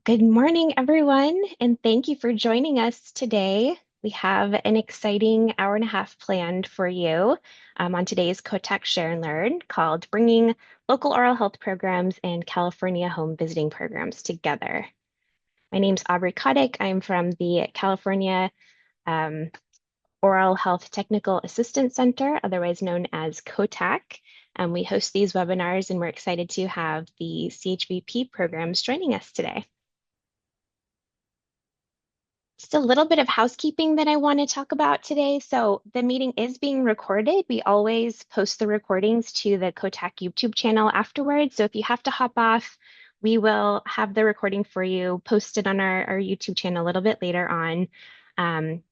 Good morning, everyone, and thank you for joining us today. We have an exciting hour and a half planned for you on today's COTAC Share and Learn called Bringing Local Oral Health Programs and California Home Visiting Programs Together. My name's Aubrey Kotick. I'm from the California um, Oral Health Technical Assistance Center, otherwise known as COTAC. We host these webinars, and we're excited to have the CHVP programs joining us today. Just a little bit of housekeeping that I want to talk about today. So the meeting is being recorded. We always post the recordings to the Kotak YouTube channel afterwards. So if you have to hop off, we will have the recording for you posted on our YouTube channel a little bit later on. Um,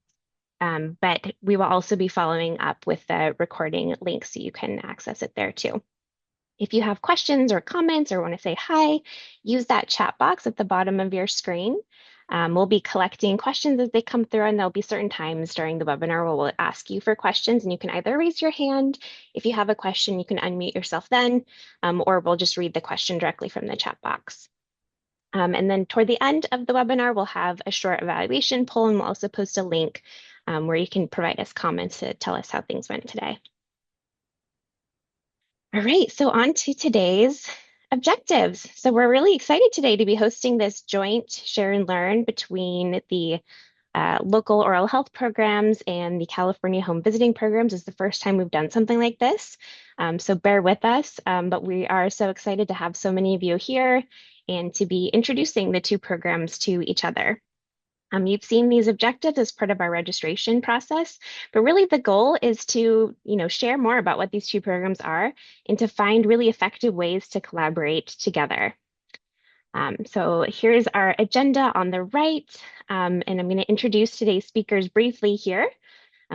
but we will also be following up with the recording link so you can access it there too. If you have questions or comments or want to say hi, use that chat box at the bottom of your screen. We'll be collecting questions as they come through, and there'll be certain times during the webinar where we'll ask you for questions, and you can either raise your hand. If you have a question, you can unmute yourself then, or we'll just read the question directly from the chat box. And then toward the end of the webinar, we'll have a short evaluation poll, and we'll also post a link where you can provide us comments to tell us how things went today. All right, so on to today's objectives. So we're really excited today to be hosting this joint share and learn between the local oral health programs and the California home visiting programs. It's the first time we've done something like this. So bear with us, but we are so excited to have so many of you here and to be introducing the two programs to each other. You've seen these objectives as part of our registration process, but really the goal is to, share more about what these two programs are and to find really effective ways to collaborate together. So here's our agenda on the right, and I'm going to introduce today's speakers briefly here.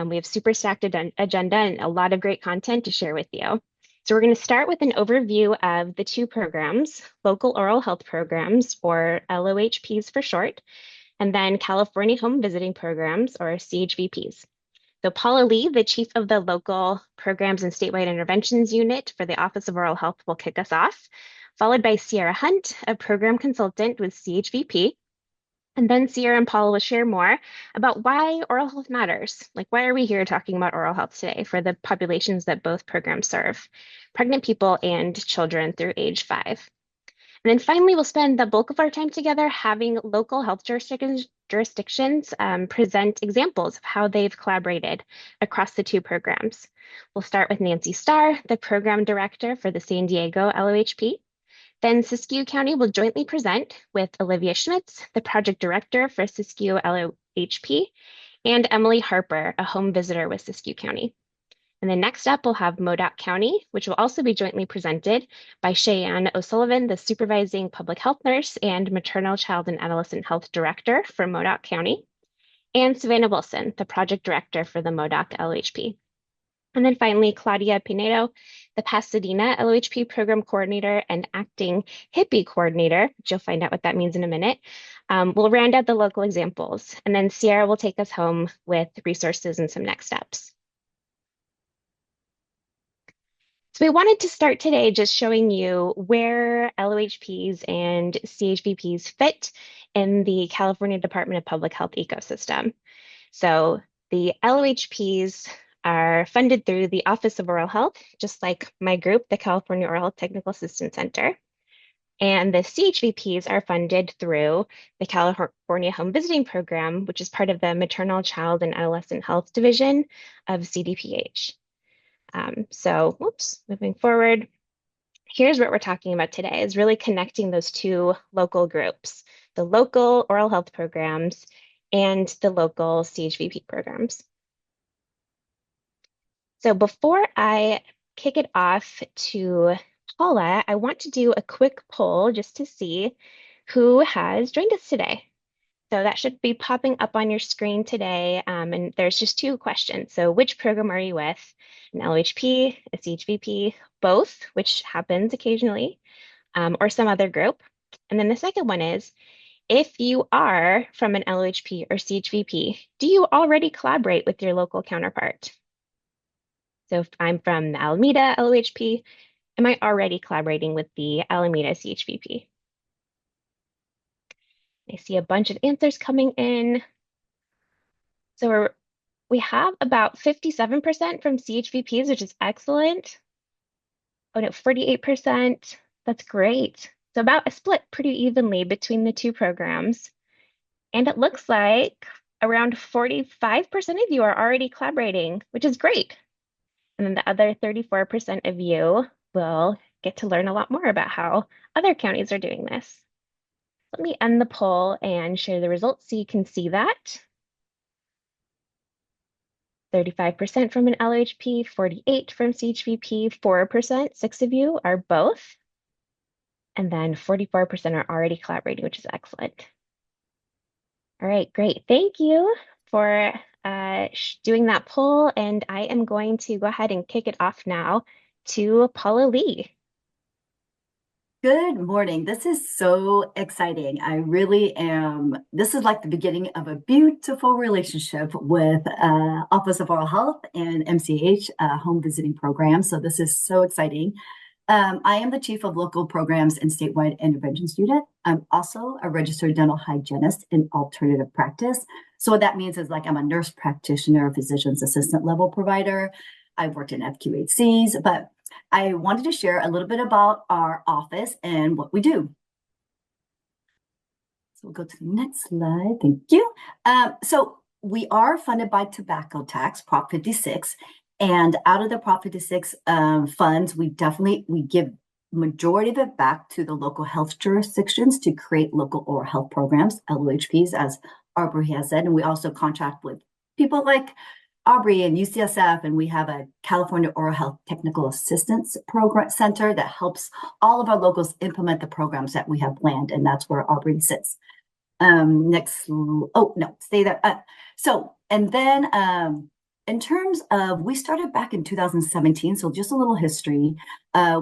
We have super stacked agenda and a lot of great content to share with you. So we're going to start with an overview of the two programs, local oral health programs, or LOHPs for short, and then California Home Visiting Programs, or CHVPs. So Paula Lee, the chief of the local programs and statewide interventions unit for the Office of Oral Health, will kick us off, followed by Sierra Hunt, a program consultant with CHVP. And then Sierra and Paula will share more about why oral health matters. Like, why are we here talking about oral health today for the populations that both programs serve, pregnant people and children through age 5. And then finally, we'll spend the bulk of our time together having local health jurisdictions present examples of how they've collaborated across the two programs. We'll start with Nancy Starr, the program director for the San Diego LOHP. Then Siskiyou County will jointly present with Olivia Schmitz, the project director for Siskiyou LOHP, and Emily Harper, a home visitor with Siskiyou County. And then next up, we'll have Modoc County, which will also be jointly presented by Cheyenne O'Sullivan, the supervising public health nurse and maternal, child, and adolescent health director for Modoc County, and Savannah Wilson, the project director for the Modoc LOHP. And then finally, Claudia Pinedo, the Pasadena LOHP program coordinator and acting HIPPY coordinator, which you'll find out what that means in a minute, will round out the local examples. And then Sierra will take us home with resources and some next steps. So we wanted to start today just showing you where LOHPs and CHVPs fit in the California Department of Public Health ecosystem. So the LOHPs are funded through the Office of Oral Health, just like my group, the California Oral Health Technical Assistance Center. And the CHVPs are funded through the California Home Visiting Program, which is part of the Maternal, Child, and Adolescent Health Division of CDPH. Moving forward, here's what we're talking about today is really connecting those two local groups, the local oral health programs and the local CHVP programs. So before I kick it off to Paula, I want to do a quick poll just to see who has joined us today. So that should be popping up on your screen today. And there's just two questions. So which program are you with? An LOHP, a CHVP, both, which happens occasionally, or some other group. And then the second one is, if you are from an LOHP or CHVP, do you already collaborate with your local counterpart? So if I'm from the Alameda LOHP, am I already collaborating with the Alameda CHVP? I see a bunch of answers coming in. So we have about 57% from CHVPs, which is excellent. Oh no, 48%. That's great. So about a split pretty evenly between the two programs. And it looks like around 45% of you are already collaborating, which is great. And then the other 34% of you will get to learn a lot more about how other counties are doing this. Let me end the poll and share the results so you can see that. 35% from an LOHP, 48 from CHVP, 4%, 6 of you are both. And then 44% are already collaborating, which is excellent. All right, great. Thank you for doing that poll. And I am going to go ahead and kick it off now to Paula Lee. Good morning. This is so exciting. I really am. This is like the beginning of a beautiful relationship with Office of Oral Health and MCH home visiting program. So this is so exciting. I am the chief of local programs and statewide interventions unit. I'm also a registered dental hygienist in alternative practice. So what that means is like I'm a nurse practitioner, physician's assistant level provider. I've worked in FQHCs, but I wanted to share a little bit about our office and what we do. So we'll go to the next slide. Thank you. So we are funded by tobacco tax, Prop 56. And out of the Prop 56 funds, we give majority of it back to the local health jurisdictions to create local oral health programs, LOHPs, as Aubrey has said. And we also contract with people like Aubrey and UCSF, and we have a California Oral Health Technical Assistance Program Center that helps all of our locals implement the programs that we have planned, and that's where Aubrey sits. Next, oh no, stay there. And then in terms of, we started back in 2017, so just a little history.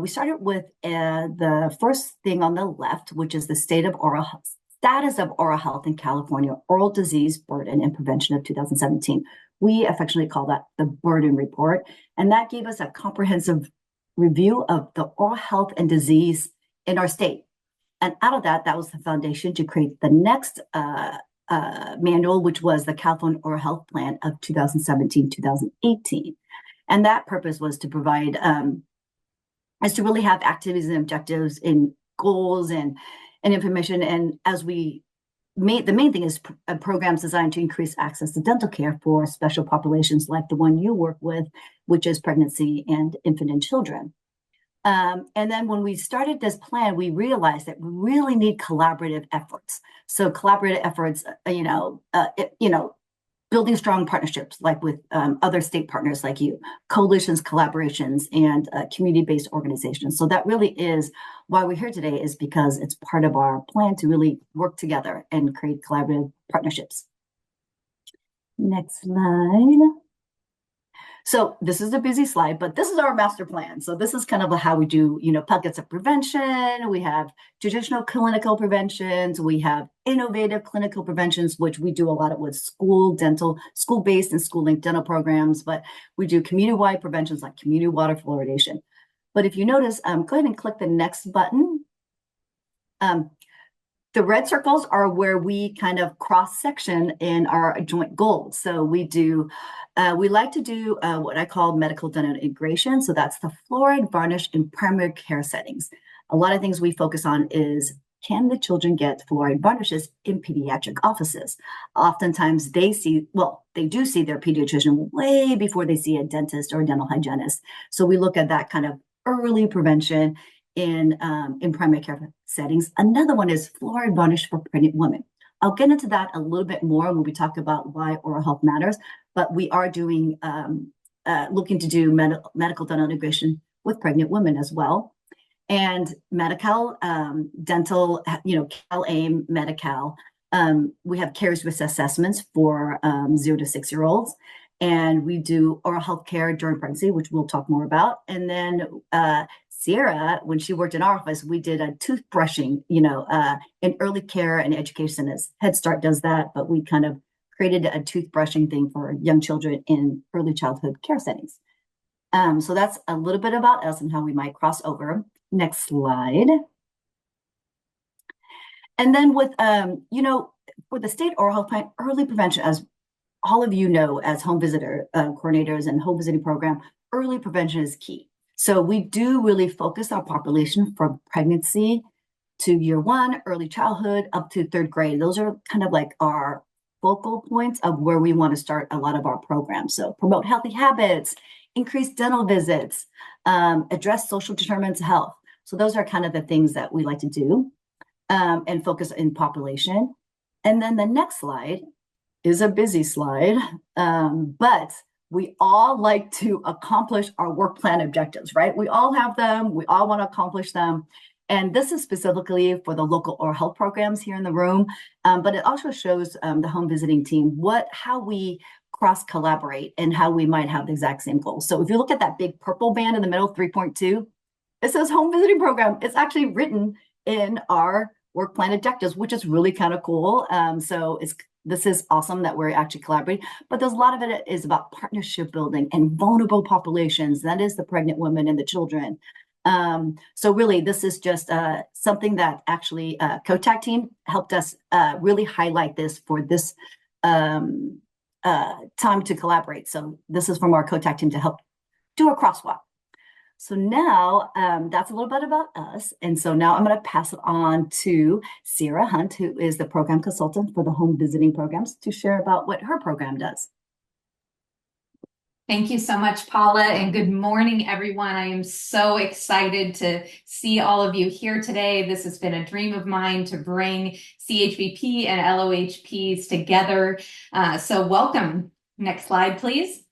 We started with the first thing on the left, which is the status of oral health in California, oral disease burden and prevention of 2017. We affectionately call that the burden report. And that gave us a comprehensive review of the oral health and disease in our state. And out of that, that was the foundation to create the next manual, which was the California Oral Health Plan of 2017-2018. And that purpose was to provide, is to really have activities and objectives and goals and information. And as the main thing is programs designed to increase access to dental care for special populations like the one you work with, which is pregnancy and infant and children. And then when we started this plan, we realized that we really need collaborative efforts. So collaborative efforts, building strong partnerships like with other state partners like you, coalitions, collaborations, and community-based organizations. So that really is why we're here today, is because it's part of our plan to really work together and create collaborative partnerships. Next slide. So this is a busy slide, but this is our master plan. So this is kind of how we do, pockets of prevention. We have traditional clinical preventions. We have innovative clinical preventions, which we do a lot of with school-based and school-linked dental programs, but we do community-wide preventions like community water fluoridation. But if you notice, go ahead and click the next button. The red circles are where we kind of cross-section in our joint goals. So we like to do what I call medical dental integration. So that's the fluoride varnish in primary care settings. A lot of things we focus on is, can the children get fluoride varnishes in pediatric offices? Oftentimes they do see their pediatrician way before they see a dentist or a dental hygienist. So we look at that kind of early prevention in primary care settings. Another one is fluoride varnish for pregnant women. I'll get into that a little bit more when we talk about why oral health matters, but we are doing looking to do medical dental integration with pregnant women as well. And Medi-Cal, dental, Cal-AIM, Medi-Cal, we have cares risk assessments for 0 to 6-year-olds. And we do oral health care during pregnancy, which we'll talk more about. And then Sierra, when she worked in our office, we did a toothbrushing, in early care and education. As Head Start does that, but we kind of created a toothbrushing thing for young children in early childhood care settings. So that's a little bit about us and how we might cross over. Next slide. And then with, for the state oral health plan, early prevention, as all of you know, as home visitor coordinators and home visiting program, early prevention is key. So we do really focus our population from pregnancy to year one, early childhood, up to third grade. Those are kind of like our focal points of where we want to start a lot of our programs. So promote healthy habits, increase dental visits, address social determinants of health. So those are kind of the things that we like to do and focus in population. And then the next slide is a busy slide, but we all like to accomplish our work plan objectives, right? We all have them. We all want to accomplish them. And this is specifically for the local oral health programs here in the room, but it also shows the home visiting team how we cross collaborate and how we might have the exact same goals. So if you look at that big purple band in the middle, 3.2, it says home visiting program. It's actually written in our work plan objectives, which is really kind of cool. This is awesome that we're actually collaborating, but there's a lot of it is about partnership building and vulnerable populations. That is the pregnant women and the children. So really, this is just something that actually COTAC team helped us really highlight this for this time to collaborate. So this is from our COTAC team to help do a crosswalk. So now that's a little bit about us. And so now I'm going to pass it on to Sierra Hunt, who is the program consultant for the home visiting programs, to share about what her program does. Thank you so much, Paula, and good morning, everyone. I am so excited to see all of you here today. This has been a dream of mine to bring CHVP and LOHPs together. So welcome. Next slide, please.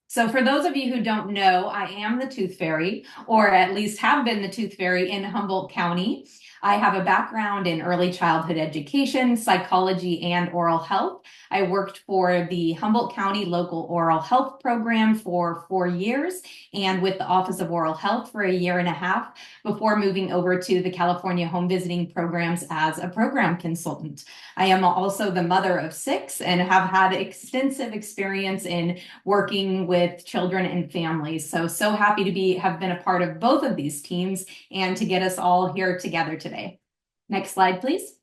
So for those of you who don't know, I am the Tooth Fairy, or at least have been the Tooth Fairy in Humboldt County. I have a background in early childhood education, psychology, and oral health. I worked for the Humboldt County Local Oral Health Program for 4 years and with the Office of Oral Health for 1.5 years before moving over to the California Home Visiting Programs as a program consultant. I am also the mother of 6 and have had extensive experience in working with children and families. So happy to have been a part of both of these teams and to get us all here together today. Next slide, please.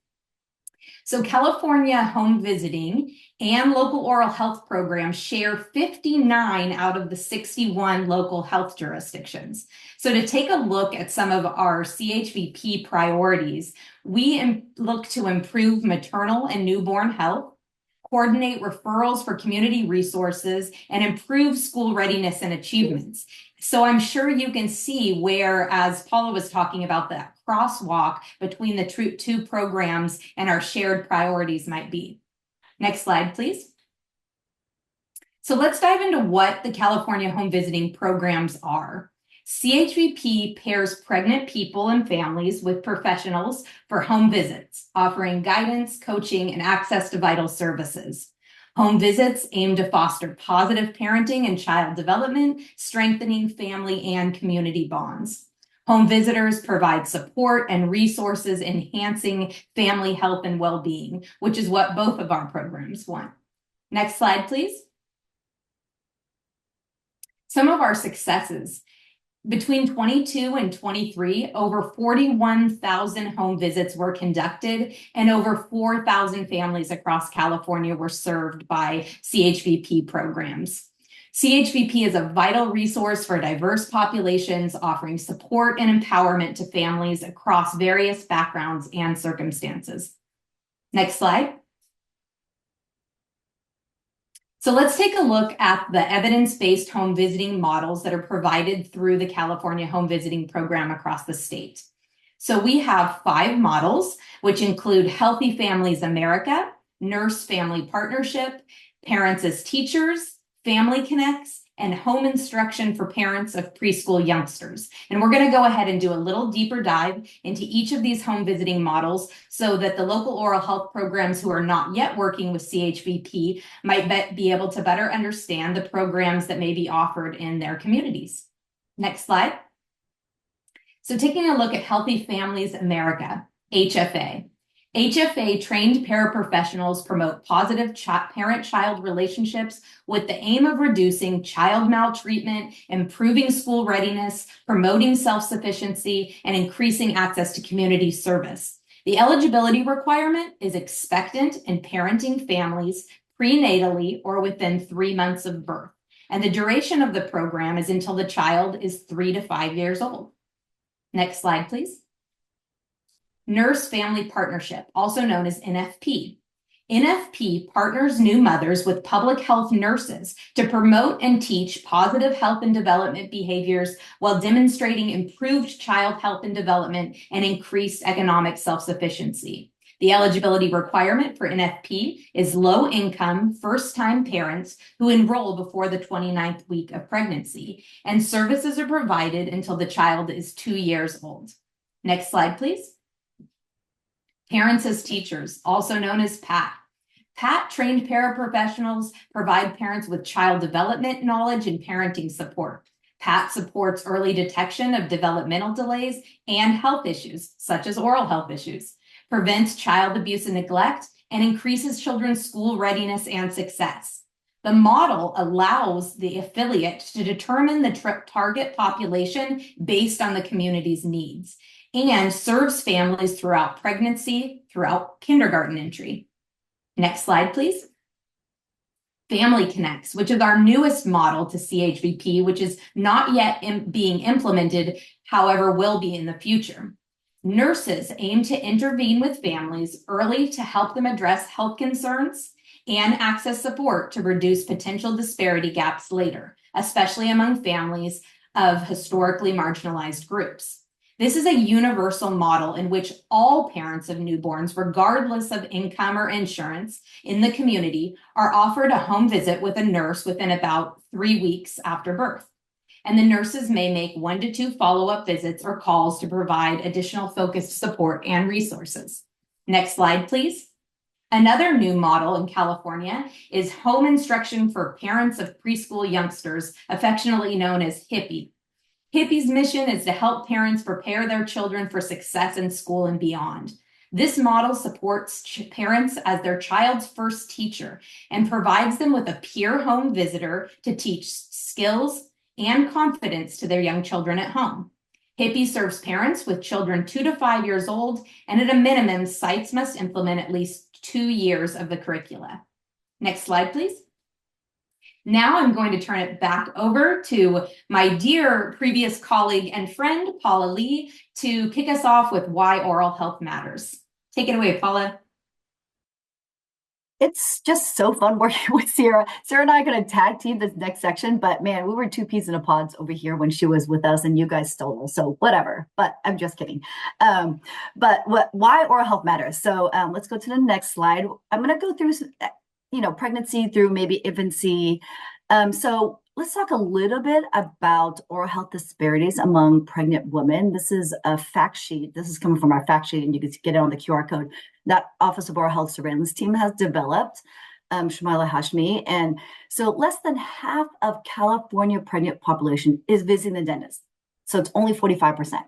So California Home Visiting and local oral health programs share 59 out of the 61 local health jurisdictions. So to take a look at some of our CHVP priorities, we look to improve maternal and newborn health, coordinate referrals for community resources, and improve school readiness and achievements. So I'm sure you can see where, as Paula was talking about, that crosswalk between the two programs and our shared priorities might be. Next slide, please. So let's dive into what the California Home Visiting programs are. CHVP pairs pregnant people and families with professionals for home visits, offering guidance, coaching, and access to vital services. Home visits aim to foster positive parenting and child development, strengthening family and community bonds. Home visitors provide support and resources enhancing family health and well-being, which is what both of our programs want. Next slide, please. Some of our successes. Between 22 and 23, over 41,000 home visits were conducted and over 4,000 families across California were served by CHVP programs. CHVP is a vital resource for diverse populations, offering support and empowerment to families across various backgrounds and circumstances. Next slide. So let's take a look at the evidence-based home visiting models that are provided through the California Home Visiting Program across the state. So we have 5 models, which include Healthy Families America, Nurse Family Partnership, Parents as Teachers, Family Connects, and Home Instruction for Parents of Preschool Youngsters. And we're going to go ahead and do a little deeper dive into each of these home visiting models so that the local oral health programs who are not yet working with CHVP might be able to better understand the programs that may be offered in their communities. Next slide. So taking a look at Healthy Families America, HFA. HFA trained paraprofessionals promote positive parent-child relationships with the aim of reducing child maltreatment, improving school readiness, promoting self-sufficiency, and increasing access to community service. The eligibility requirement is expectant and parenting families prenatally or within 3 months of birth. And the duration of the program is until the child is 3 to 5 years old. Next slide, please. Nurse Family Partnership, also known as NFP. NFP partners new mothers with public health nurses to promote and teach positive health and development behaviors while demonstrating improved child health and development and increased economic self-sufficiency. The eligibility requirement for NFP is low-income, first-time parents who enroll before the 29th week of pregnancy, and services are provided until the child is 2 years old. Next slide, please. Parents as Teachers, also known as PAT. PAT-trained paraprofessionals provide parents with child development knowledge and parenting support. PAT supports early detection of developmental delays and health issues, such as oral health issues, prevents child abuse and neglect, and increases children's school readiness and success. The model allows the affiliate to determine the target population based on the community's needs and serves families throughout pregnancy, throughout kindergarten entry. Next slide, please. Family Connects, which is our newest model to CHVP, which is not yet being implemented, however, will be in the future. Nurses aim to intervene with families early to help them address health concerns and access support to reduce potential disparity gaps later, especially among families of historically marginalized groups. This is a universal model in which all parents of newborns, regardless of income or insurance in the community, are offered a home visit with a nurse within about 3 weeks after birth. And the nurses may make 1 to 2 follow-up visits or calls to provide additional focused support and resources. Next slide, please. Another new model in California is home instruction for parents of preschool youngsters, affectionately known as HIPPY. HIPPY's mission is to help parents prepare their children for success in school and beyond. This model supports parents as their child's first teacher and provides them with a peer home visitor to teach skills and confidence to their young children at home. HIPPY serves parents with children 2 to 5 years old, and at a minimum, sites must implement at least 2 years of the curricula. Next slide, please. Now I'm going to turn it back over to my dear previous colleague and friend, Paula Lee, to kick us off with why oral health matters. Take it away, Paula. It's just so fun working with Sarah. Sarah and I are going to tag team this next section, but man, we were 2 peas in a pod over here when she was with us and you guys stole us. So whatever, but I'm just kidding. Why oral health matters. So let's go to the next slide. I'm going to go through pregnancy through maybe infancy. So let's talk a little bit about oral health disparities among pregnant women. This is a fact sheet. This is coming from our fact sheet, and you can get it on the QR code that Office of Oral Health Surveillance Team has developed, Shamila Hashmi. And so less than half of California pregnant population is visiting the dentist. So it's only 45%.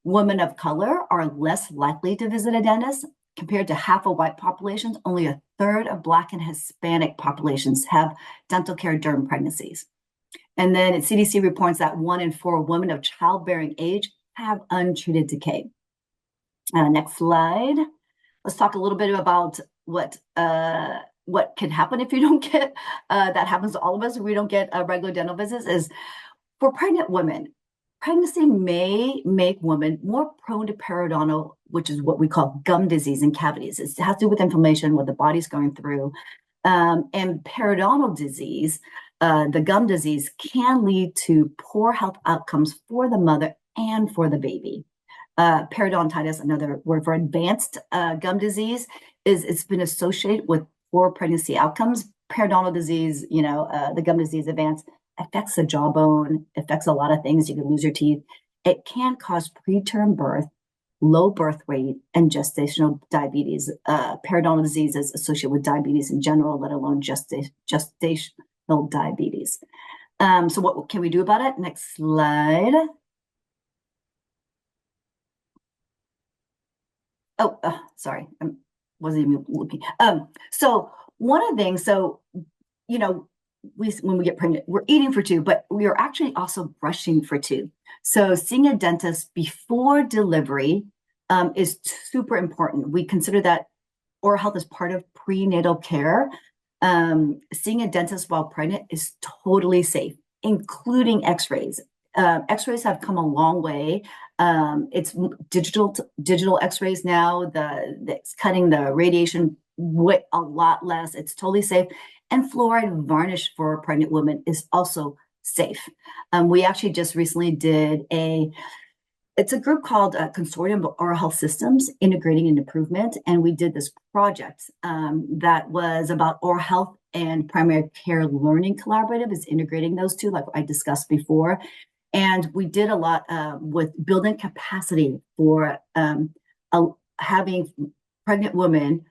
Women of color are less likely to visit a dentist. Compared to half of white populations, only a third of Black and Hispanic populations have dental care during pregnancies. And then CDC reports that 1 in 4 women of childbearing age have untreated decay. Next slide. Let's talk a little bit about what can happen if you don't get, that happens to all of us if we don't get regular dental visits, is for pregnant women. Pregnancy may make women more prone to periodontal, which is what we call gum disease and cavities. It has to do with inflammation, what the body's going through. And periodontal disease, the gum disease, can lead to poor health outcomes for the mother and for the baby. Periodontitis, another word for advanced gum disease, it's been associated with poor pregnancy outcomes. Periodontal disease, the gum disease advanced, affects the jawbone, affects a lot of things. You can lose your teeth. It can cause preterm birth, low birth weight, and gestational diabetes. Periodontal disease is associated with diabetes in general, let alone gestational diabetes. So what can we do about it? Next slide. Sorry, I wasn't even looking. So one of the things, when we get pregnant, we're eating for 2, but we are actually also brushing for 2. So seeing a dentist before delivery is super important. We consider that oral health is part of prenatal care. Seeing a dentist while pregnant is totally safe, including x-rays. X-rays have come a long way. It's digital x-rays now. It's cutting the radiation a lot less. It's totally safe. And fluoride varnish for pregnant women is also safe. We actually just recently did it's a group called Consortium of Oral Health Systems Integrating and Improvement. And we did this project that was about oral health and primary care learning collaborative, is integrating those two, like I discussed before. And we did a lot with building capacity for having pregnant women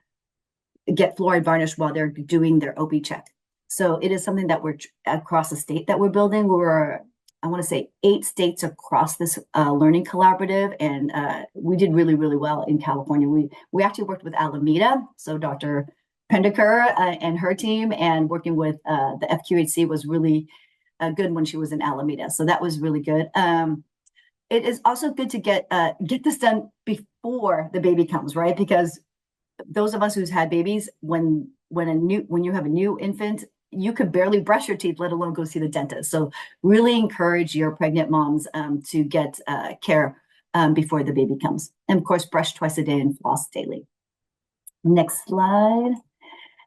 get fluoride varnish while they're doing their OB check. So it is something that we're across the state that we're building. I want to say 8 states across this learning collaborative, and we did really, really well in California. We actually worked with Alameda, so Dr. Pendeker and her team, and working with the FQHC was really good when she was in Alameda. So that was really good. It is also good to get this done before the baby comes, right? Because those of us who's had babies, when you have a new infant, you could barely brush your teeth, let alone go see the dentist. So really encourage your pregnant moms to get care before the baby comes. And of course, brush twice a day and floss daily. Next slide.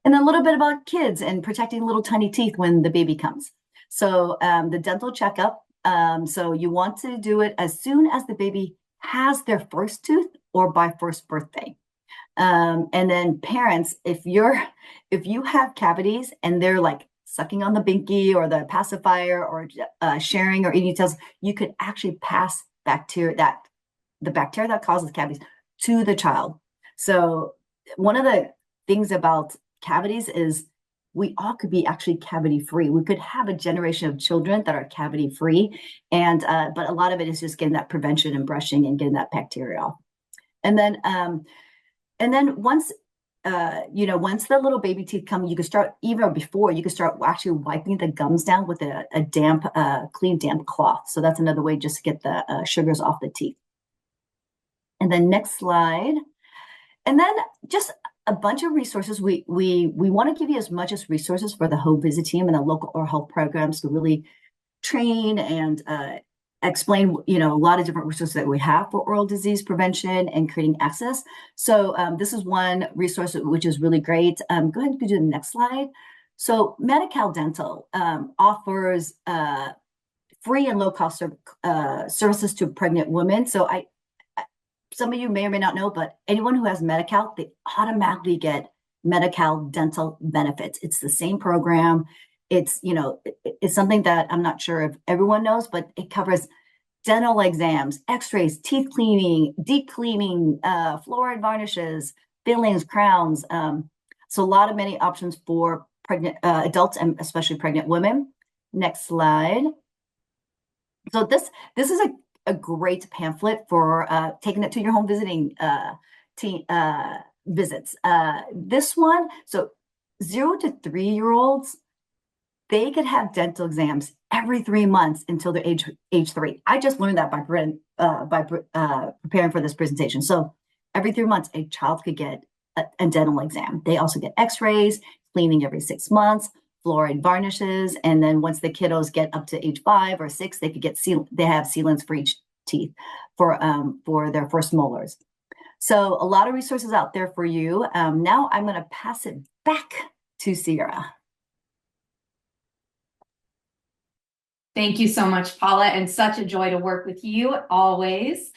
And a little bit about kids and protecting little tiny teeth when the baby comes. So the dental checkup. So you want to do it as soon as the baby has their first tooth or by first birthday. And then parents, if you have cavities and they're like sucking on the binky or the pacifier or sharing or eating utensils, you could actually pass the bacteria that causes cavities to the child. So one of the things about cavities is we all could be actually cavity free. We could have a generation of children that are cavity free, and but a lot of it is just getting that prevention and brushing and getting that bacteria off. And then once once the little baby teeth come, you can start, even before, you can start actually wiping the gums down with a damp, clean, damp cloth. So that's another way just to get the sugars off the teeth. And then next slide. And then just a bunch of resources. We want to give you as much as resources for the home visit team and the local oral health programs to really train and explain, a lot of different resources that we have for oral disease prevention and creating access. So this is one resource which is really great. Go ahead and do the next slide. So Medi-Cal Dental offers free and low-cost services to pregnant women. So some of you may or may not know, but anyone who has Medi-Cal, they automatically get Medi-Cal dental benefits. It's the same program. It's something that I'm not sure if everyone knows, but it covers dental exams, x-rays, teeth cleaning, deep cleaning, fluoride varnishes, fillings, crowns. So many options for pregnant adults and especially pregnant women. Next slide. So this is a great pamphlet for taking it to your home visiting visits. This one, so 0 to 3-year-olds, they could have dental exams every 3 months until they're age 3. I just learned that by preparing for this presentation. So every 3 months, a child could get a dental exam. They also get x-rays, cleaning every 6 months, fluoride varnishes, and then once the kiddos get up to age 5 or 6, they could get they have sealants for each teeth for their first molars. So a lot of resources out there for you. Now I'm going to pass it back to Sierra. Thank you so much, Paula, and such a joy to work with you always.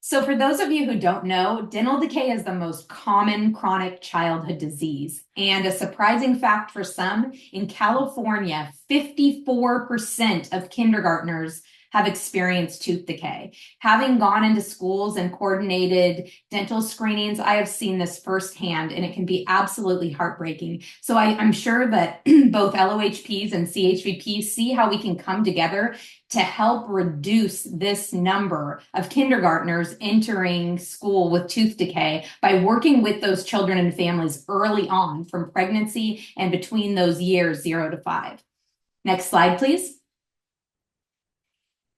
So for those of you who don't know, dental decay is the most common chronic childhood disease. And a surprising fact for some, in California, 54% of kindergartners have experienced tooth decay. Having gone into schools and coordinated dental screenings, I have seen this firsthand, and it can be absolutely heartbreaking. So I'm sure that both LOHPs and CHVPs see how we can come together to help reduce this number of kindergartners entering school with tooth decay by working with those children and families early on from pregnancy and between those years 0 to 5. Next slide, please.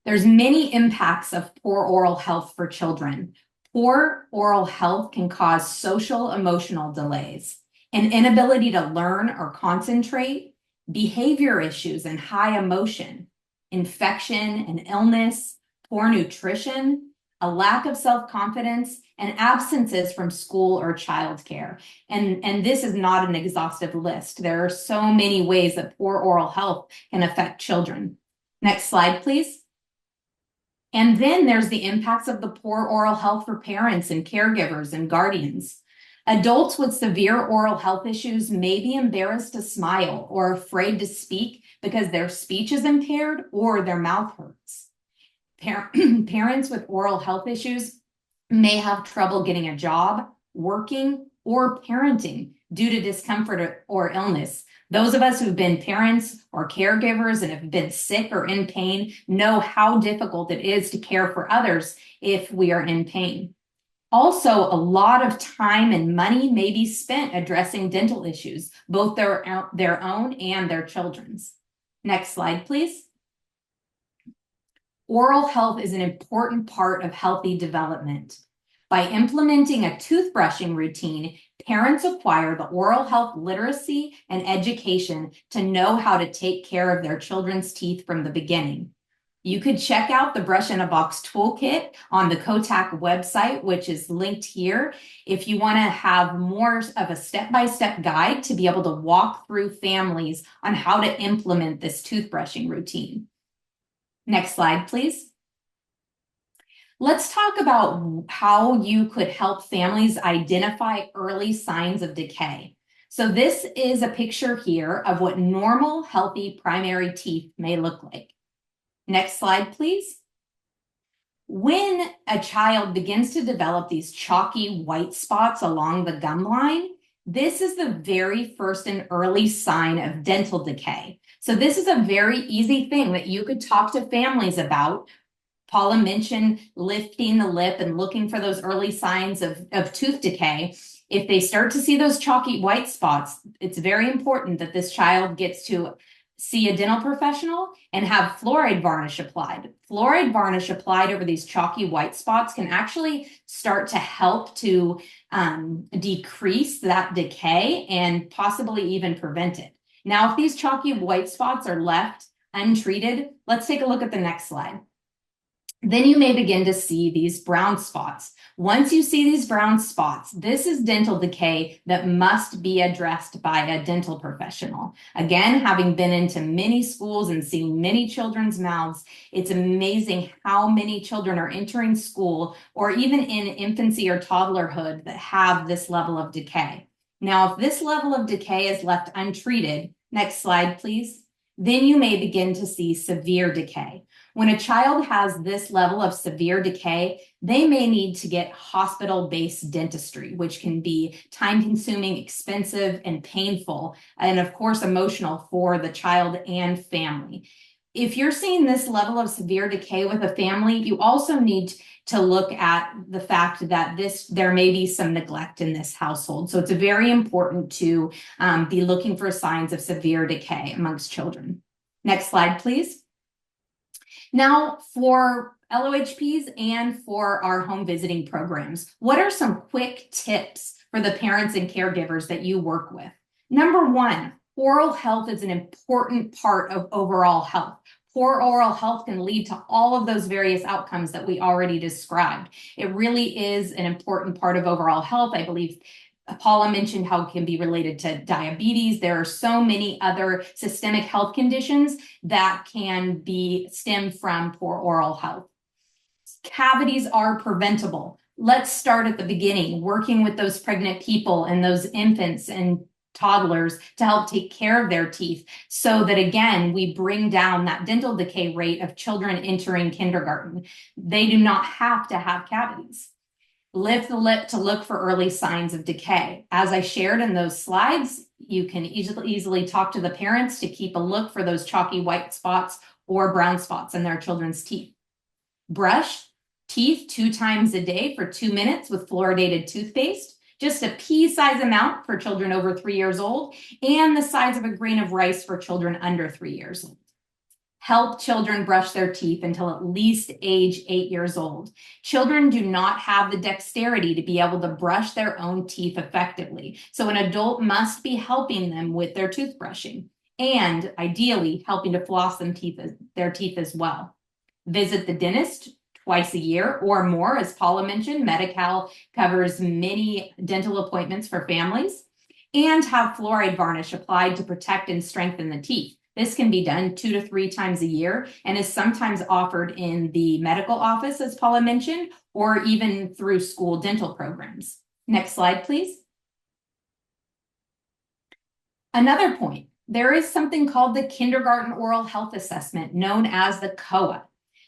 There's many impacts of poor oral health for children. Poor oral health can cause social emotional delays, an inability to learn or concentrate, behavior issues and high emotion, infection and illness, poor nutrition, a lack of self-confidence, and absences from school or childcare. And this is not an exhaustive list. There are so many ways that poor oral health can affect children. Next slide, please. And then there's the impacts of the poor oral health for parents and caregivers and guardians. Adults with severe oral health issues may be embarrassed to smile or afraid to speak because their speech is impaired or their mouth hurts. Parents with oral health issues may have trouble getting a job, working, or parenting due to discomfort or illness. Those of us who've been parents or caregivers and have been sick or in pain know how difficult it is to care for others if we are in pain. Also, a lot of time and money may be spent addressing dental issues, both their own and their children's. Next slide, please. Oral health is an important part of healthy development. By implementing a toothbrushing routine, parents acquire the oral health literacy and education to know how to take care of their children's teeth from the beginning. You could check out the Brush in a Box toolkit on the COTAC website, which is linked here, if you want to have more of a step-by-step guide to be able to walk through families on how to implement this toothbrushing routine. Next slide, please. Let's talk about how you could help families identify early signs of decay. So this is a picture here of what normal, healthy primary teeth may look like. Next slide, please. When a child begins to develop these chalky white spots along the gum line, this is the very first and early sign of dental decay. So this is a very easy thing that you could talk to families about. Paula mentioned lifting the lip and looking for those early signs of tooth decay. If they start to see those chalky white spots, it's very important that this child gets to see a dental professional and have fluoride varnish applied. Fluoride varnish applied over these chalky white spots can actually start to help to decrease that decay and possibly even prevent it. Now, if these chalky white spots are left untreated, let's take a look at the next slide. Then you may begin to see these brown spots. Once you see these brown spots, this is dental decay that must be addressed by a dental professional. Again, having been into many schools and seen many children's mouths, it's amazing how many children are entering school or even in infancy or toddlerhood that have this level of decay. Now, if this level of decay is left untreated, next slide, please, then you may begin to see severe decay. When a child has this level of severe decay, they may need to get hospital-based dentistry, which can be time-consuming, expensive, and painful, and of course, emotional for the child and family. If you're seeing this level of severe decay with a family, you also need to look at the fact that there may be some neglect in this household. So it's very important to be looking for signs of severe decay amongst children. Next slide, please. Now, for LOHPs and for our home visiting programs, what are some quick tips for the parents and caregivers that you work with? Number one, oral health is an important part of overall health. Poor oral health can lead to all of those various outcomes that we already described. It really is an important part of overall health. I believe Paula mentioned how it can be related to diabetes. There are so many other systemic health conditions that can be stemmed from poor oral health. Cavities are preventable. Let's start at the beginning, working with those pregnant people and those infants and toddlers to help take care of their teeth so that, again, we bring down that dental decay rate of children entering kindergarten. They do not have to have cavities. Lift the lip to look for early signs of decay. As I shared in those slides, you can easily talk to the parents to keep a look for those chalky white spots or brown spots in their children's teeth. Brush teeth 2 times a day for 2 minutes with fluoridated toothpaste, just a pea-size amount for children over 3 years old, and the size of a grain of rice for children under 3 years old. Help children brush their teeth until at least age 8 years old. Children do not have the dexterity to be able to brush their own teeth effectively, so an adult must be helping them with their toothbrushing and ideally helping to floss their teeth as well. Visit the dentist twice a year or more. As Paula mentioned, Medi-Cal covers many dental appointments for families, and have fluoride varnish applied to protect and strengthen the teeth. This can be done 2 to 3 times a year and is sometimes offered in the medical office, as Paula mentioned, or even through school dental programs. Next slide, please. Another point, there is something called the Kindergarten Oral Health Assessment, known as the COA.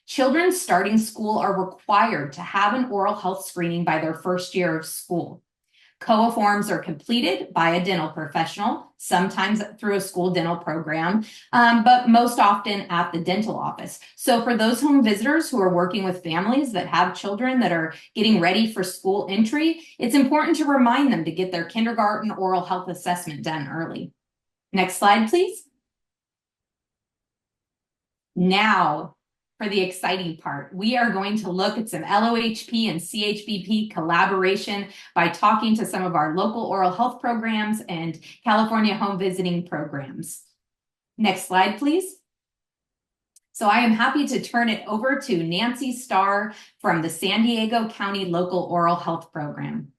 Children starting school are required to have an oral health screening by their first year of school. COA forms are completed by a dental professional, sometimes through a school dental program, but most often at the dental office. So for those home visitors who are working with families that have children that are getting ready for school entry, it's important to remind them to get their kindergarten oral health assessment done early. Next slide, please. Now, for the exciting part, we are going to look at some LOHP and CHBP collaboration by talking to some of our local oral health programs and California home visiting programs. Next slide, please. So I am happy to turn it over to Nancy Starr from the San Diego County Local Oral Health Program.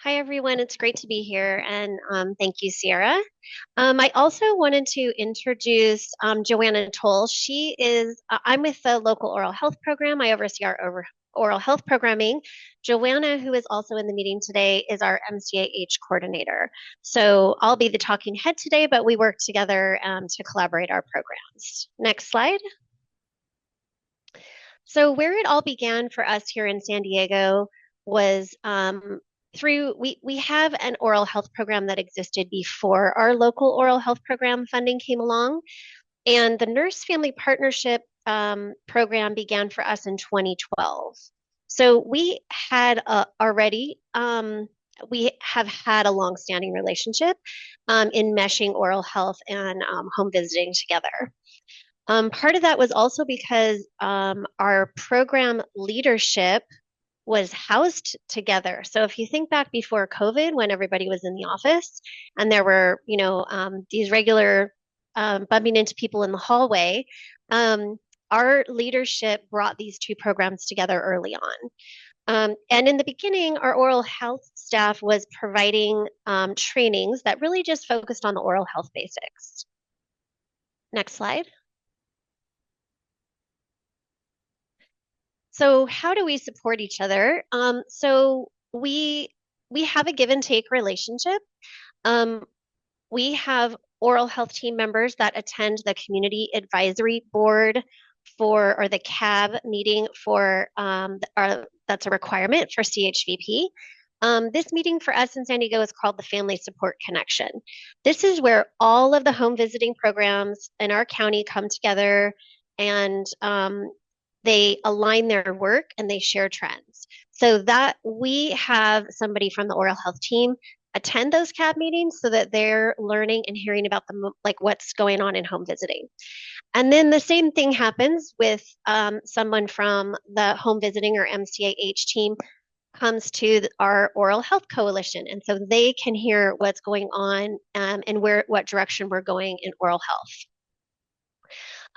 Hi, everyone. It's great to be here, and thank you, Sierra. I also wanted to introduce Joanna Toll. I'm with the local oral health program. I oversee our oral health programming. Joanna, who is also in the meeting today, is our MCAH coordinator. So I'll be the talking head today, but we work together to collaborate our programs. Next slide. So where it all began for us here in San Diego was we have an oral health program that existed before our local oral health program funding came along, and the Nurse Family Partnership program began for us in 2012. So we had we have had a long-standing relationship in meshing oral health and home visiting together. Part of that was also because our program leadership was housed together. So if you think back before COVID, when everybody was in the office and there were, these regular bumping into people in the hallway, our leadership brought these two programs together early on. And in the beginning, our oral health staff was providing trainings that really just focused on the oral health basics. Next slide. So how do we support each other? So we have a give and take relationship. We have oral health team members that attend the community advisory board or the CAB meeting that's a requirement for CHVP. This meeting for us in San Diego is called the Family Support Connection. This is where all of the home visiting programs in our county come together, and they align their work and they share trends. So that we have somebody from the oral health team attend those CAB meetings so that they're learning and hearing about what's going on in home visiting. And then the same thing happens with someone from the home visiting or MCAH team comes to our oral health coalition. And so they can hear what's going on and what direction we're going in oral health.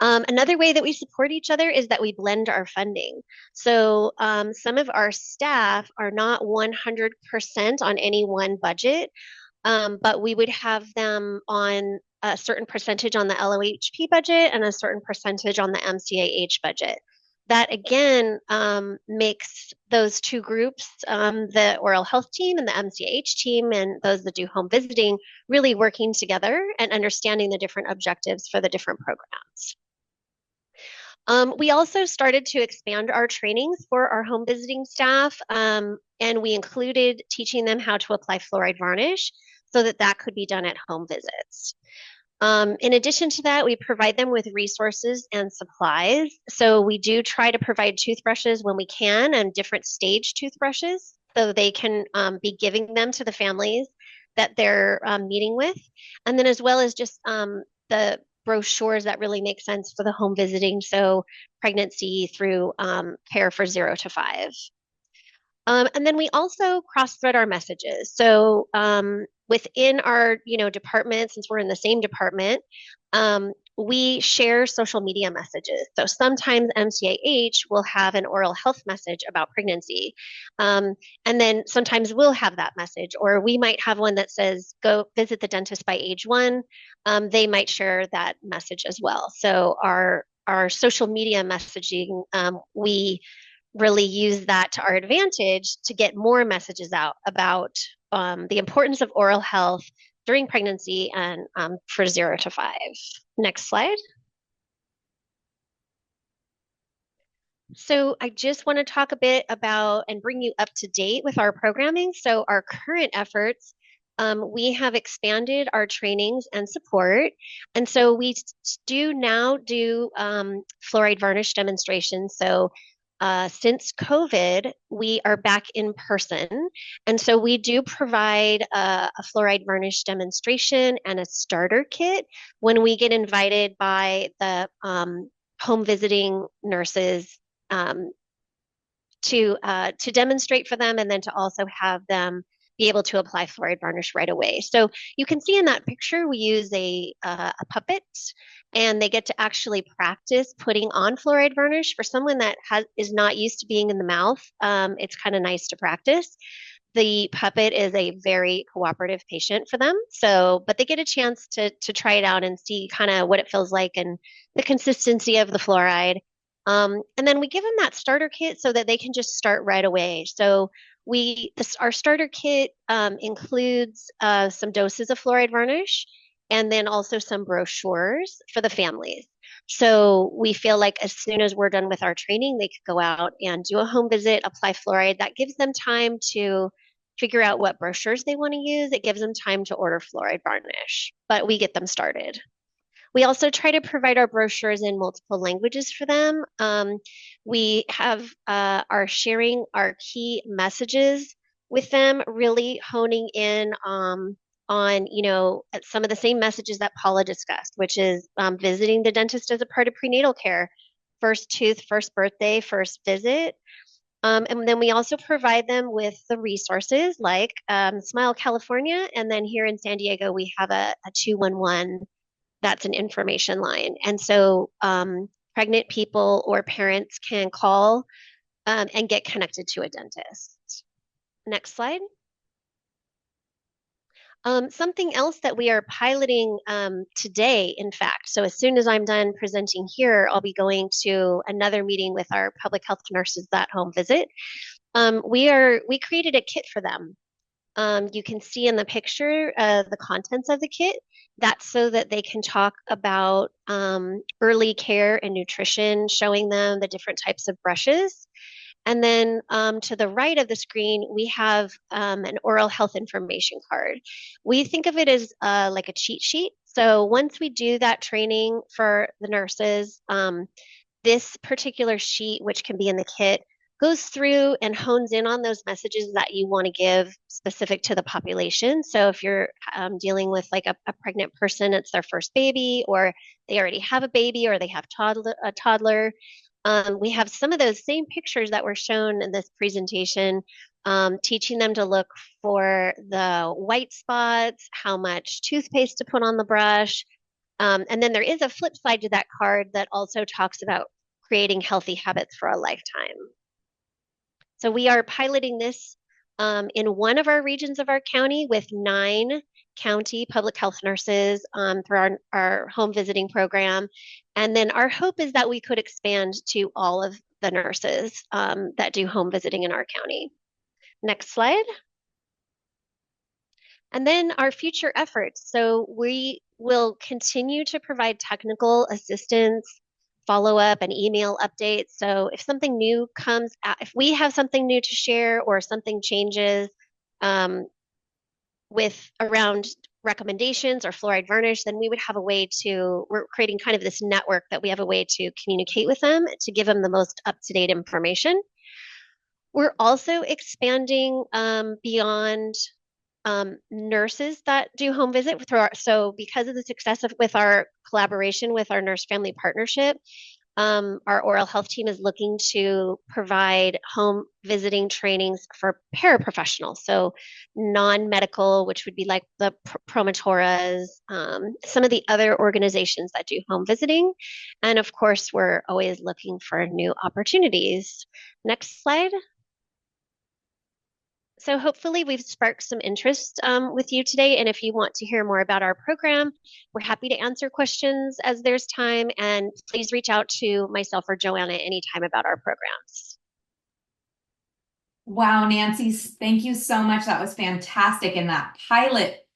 Another way that we support each other is that we blend our funding. So some of our staff are not 100% on any one budget, but we would have them on a certain percentage on the LOHP budget and a certain percentage on the MCAH budget. That again makes those two groups, the oral health team and the MCAH team and those that do home visiting, really working together and understanding the different objectives for the different programs. We also started to expand our trainings for our home visiting staff, and we included teaching them how to apply fluoride varnish so that could be done at home visits. In addition to that, we provide them with resources and supplies. So we do try to provide toothbrushes when we can, and different stage toothbrushes, so they can be giving them to the families that they're meeting with. And then as well as just the brochures that really make sense for the home visiting. So pregnancy through care for 0 to 5. And then we also cross-thread our messages. So within our, department, since we're in the same department, we share social media messages. So sometimes MCAH will have an oral health message about pregnancy. And then sometimes we'll have that message, or we might have one that says, go visit the dentist by age 1. They might share that message as well. So our social media messaging, we really use that to our advantage to get more messages out about the importance of oral health during pregnancy and for 0 to 5. Next slide. So I just want to talk a bit about and bring you up to date with our programming. So our current efforts, we have expanded our trainings and support. And so we do now do fluoride varnish demonstrations. So since COVID, we are back in person. And so we do provide a fluoride varnish demonstration and a starter kit when we get invited by the home visiting nurses to demonstrate for them, and then to also have them be able to apply fluoride varnish right away. So you can see in that picture, we use a puppet, and they get to actually practice putting on fluoride varnish. For someone that is not used to being in the mouth, it's kind of nice to practice. The puppet is a very cooperative patient for them. So, but they get a chance to try it out and see kind of what it feels like and the consistency of the fluoride. And then we give them that starter kit so that they can just start right away. So our starter kit includes some doses of fluoride varnish, and then also some brochures for the families. So we feel like as soon as we're done with our training, they could go out and do a home visit, apply fluoride. That gives them time to figure out what brochures they want to use. It gives them time to order fluoride varnish, but we get them started. We also try to provide our brochures in multiple languages for them. We are sharing our key messages with them, really honing in on some of the same messages that Paula discussed, which is visiting the dentist as a part of prenatal care, first tooth, first birthday, first visit. And then we also provide them with the resources like Smile California, and then here in San Diego we have a 211. That's an information line. And so pregnant people or parents can call and get connected to a dentist. Next slide. Something else that we are piloting today, in fact, so as soon as I'm done presenting here, I'll be going to another meeting with our public health nurses that home visit. We created a kit for them. You can see in the picture the contents of the kit. That's so that they can talk about early care and nutrition, showing them the different types of brushes. And then to the right of the screen, we have an oral health information card. We think of it as like a cheat sheet. So once we do that training for the nurses, this particular sheet, which can be in the kit, goes through and hones in on those messages that you want to give specific to the population. So if you're dealing with like a pregnant person, it's their first baby, or they already have a baby, or they have a toddler. We have some of those same pictures that were shown in this presentation, teaching them to look for the white spots, how much toothpaste to put on the brush. And then there is a flip side to that card that also talks about creating healthy habits for a lifetime. So we are piloting this in one of our regions of our county with 9 county public health nurses through our home visiting program. And then our hope is that we could expand to all of the nurses that do home visiting in our county. Next slide. And then our future efforts. So we will continue to provide technical assistance, follow up, and email updates. So if something new comes out, if we have something new to share or something changes with around recommendations or fluoride varnish, then we would have a way we're creating kind of this network that we have a way to communicate with them to give them the most up-to-date information. We're also expanding beyond nurses that do home visit through so because of the success with our collaboration with our nurse family partnership, our oral health team is looking to provide home visiting trainings for paraprofessionals, so non-medical, which would be like the Promatoras, some of the other organizations that do home visiting. And of course, we're always looking for new opportunities. Next slide. So hopefully we've sparked some interest with you today. And if you want to hear more about our program, we're happy to answer questions as there's time. And please reach out to myself or Joanna anytime about our programs. Wow, Nancy, thank you so much. That was fantastic. And that pilot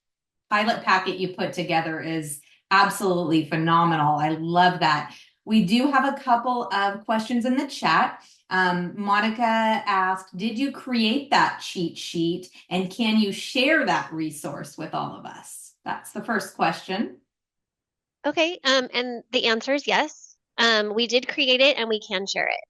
packet you put together is absolutely phenomenal. I love that. We do have a couple of questions in the chat. Monica asked, did you create that cheat sheet and can you share that resource with all of us? That's the first question. Okay, and the answer is yes. We did create it and we can share it.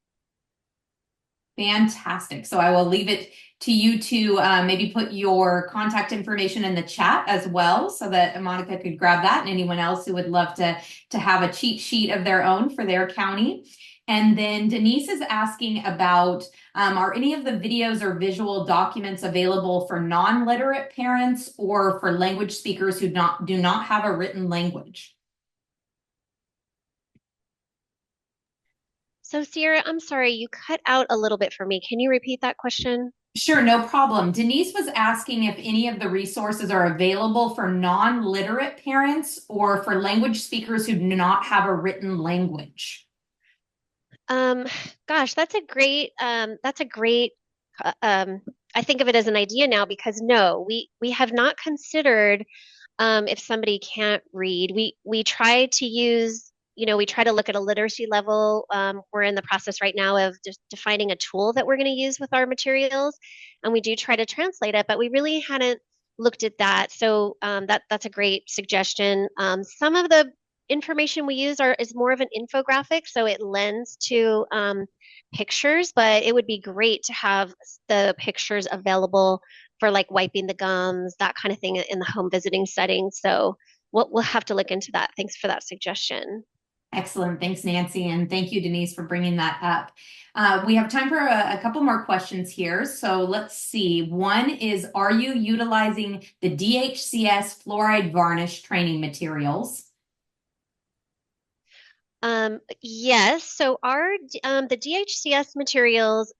Fantastic. So I will leave it to you to maybe put your contact information in the chat as well so that Monica could grab that, and anyone else who would love to have a cheat sheet of their own for their county. And then Denise is asking about, are any of the videos or visual documents available for non-literate parents or for language speakers who do not have a written language? So Sierra, I'm sorry, you cut out a little bit for me. Can you repeat that question? Sure, no problem. Denise was asking if any of the resources are available for non-literate parents or for language speakers who do not have a written language. Gosh, that's a great, I think of it as an idea now because no, we have not considered if somebody can't read. We try to use, we try to look at a literacy level. We're in the process right now of just defining a tool that we're going to use with our materials, and we do try to translate it, but we really hadn't looked at that. So that's a great suggestion. Some of the information we use is more of an infographic, so it lends to pictures, but it would be great to have the pictures available for like wiping the gums, that kind of thing in the home visiting setting. So we'll have to look into that. Thanks for that suggestion. Excellent. Thanks, Nancy. And thank you, Denise, for bringing that up. We have time for a couple more questions here. So let's see. One is, are you utilizing the DHCS fluoride varnish training materials? Yes. So the DHCS materials,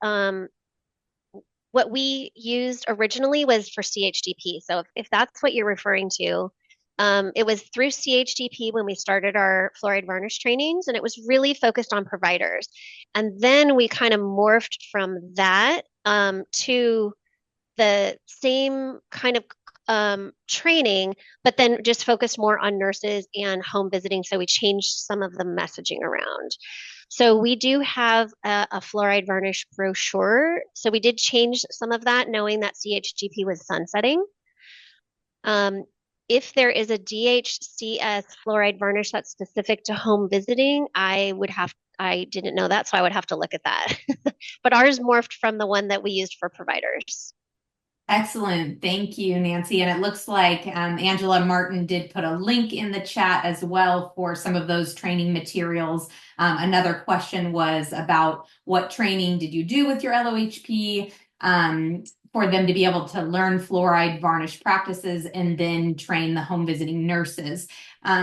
what we used originally was for CHDP. So if that's what you're referring to, it was through CHDP when we started our fluoride varnish trainings, and it was really focused on providers. And then we kind of morphed from that to the same kind of training, but then just focused more on nurses and home visiting. So we changed some of the messaging around. So we do have a fluoride varnish brochure. So we did change some of that, knowing that CHGP was sunsetting. If there is a DHCS fluoride varnish that's specific to home visiting, I didn't know that, so I would have to look at that. But ours morphed from the one that we used for providers. Excellent. Thank you, Nancy. And it looks like Angela Martin did put a link in the chat as well for some of those training materials. Another question was about what training did you do with your LOHP for them to be able to learn fluoride varnish practices and then train the home visiting nurses,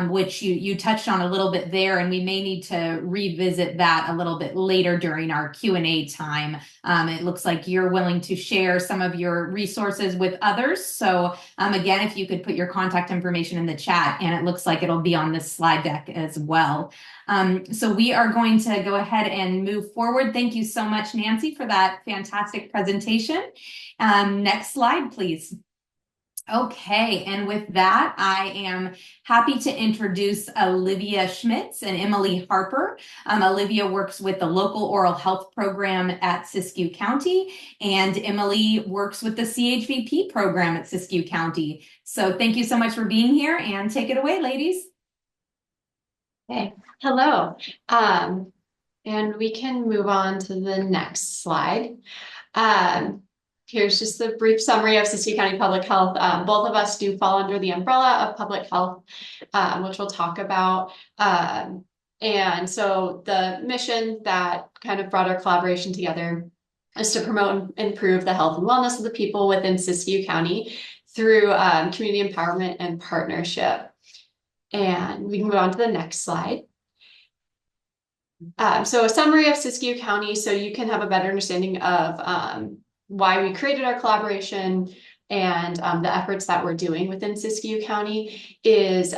which you touched on a little bit there, and we may need to revisit that a little bit later during our Q&A time. It looks like you're willing to share some of your resources with others. So again, if you could put your contact information in the chat, and it looks like it'll be on this slide deck as well. So we are going to go ahead and move forward. Thank you so much, Nancy, for that fantastic presentation. Next slide, please. Okay, and with that, I am happy to introduce Olivia Schmitz and Emily Harper. Olivia works with the local oral health program at Siskiyou County, and Emily works with the CHVP program at Siskiyou County. So thank you so much for being here, and take it away, ladies. Okay, hello. And we can move on to the next slide. here's just the brief summary of Siskiyou County Public Health. Both of us do fall under the umbrella of public health, which we'll talk about. And so the mission that kind of brought our collaboration together is to promote and improve the health and wellness of the people within Siskiyou County through community empowerment and partnership. And we can move on to the next slide. So a summary of Siskiyou County, so you can have a better understanding of why we created our collaboration and the efforts that we're doing within Siskiyou County is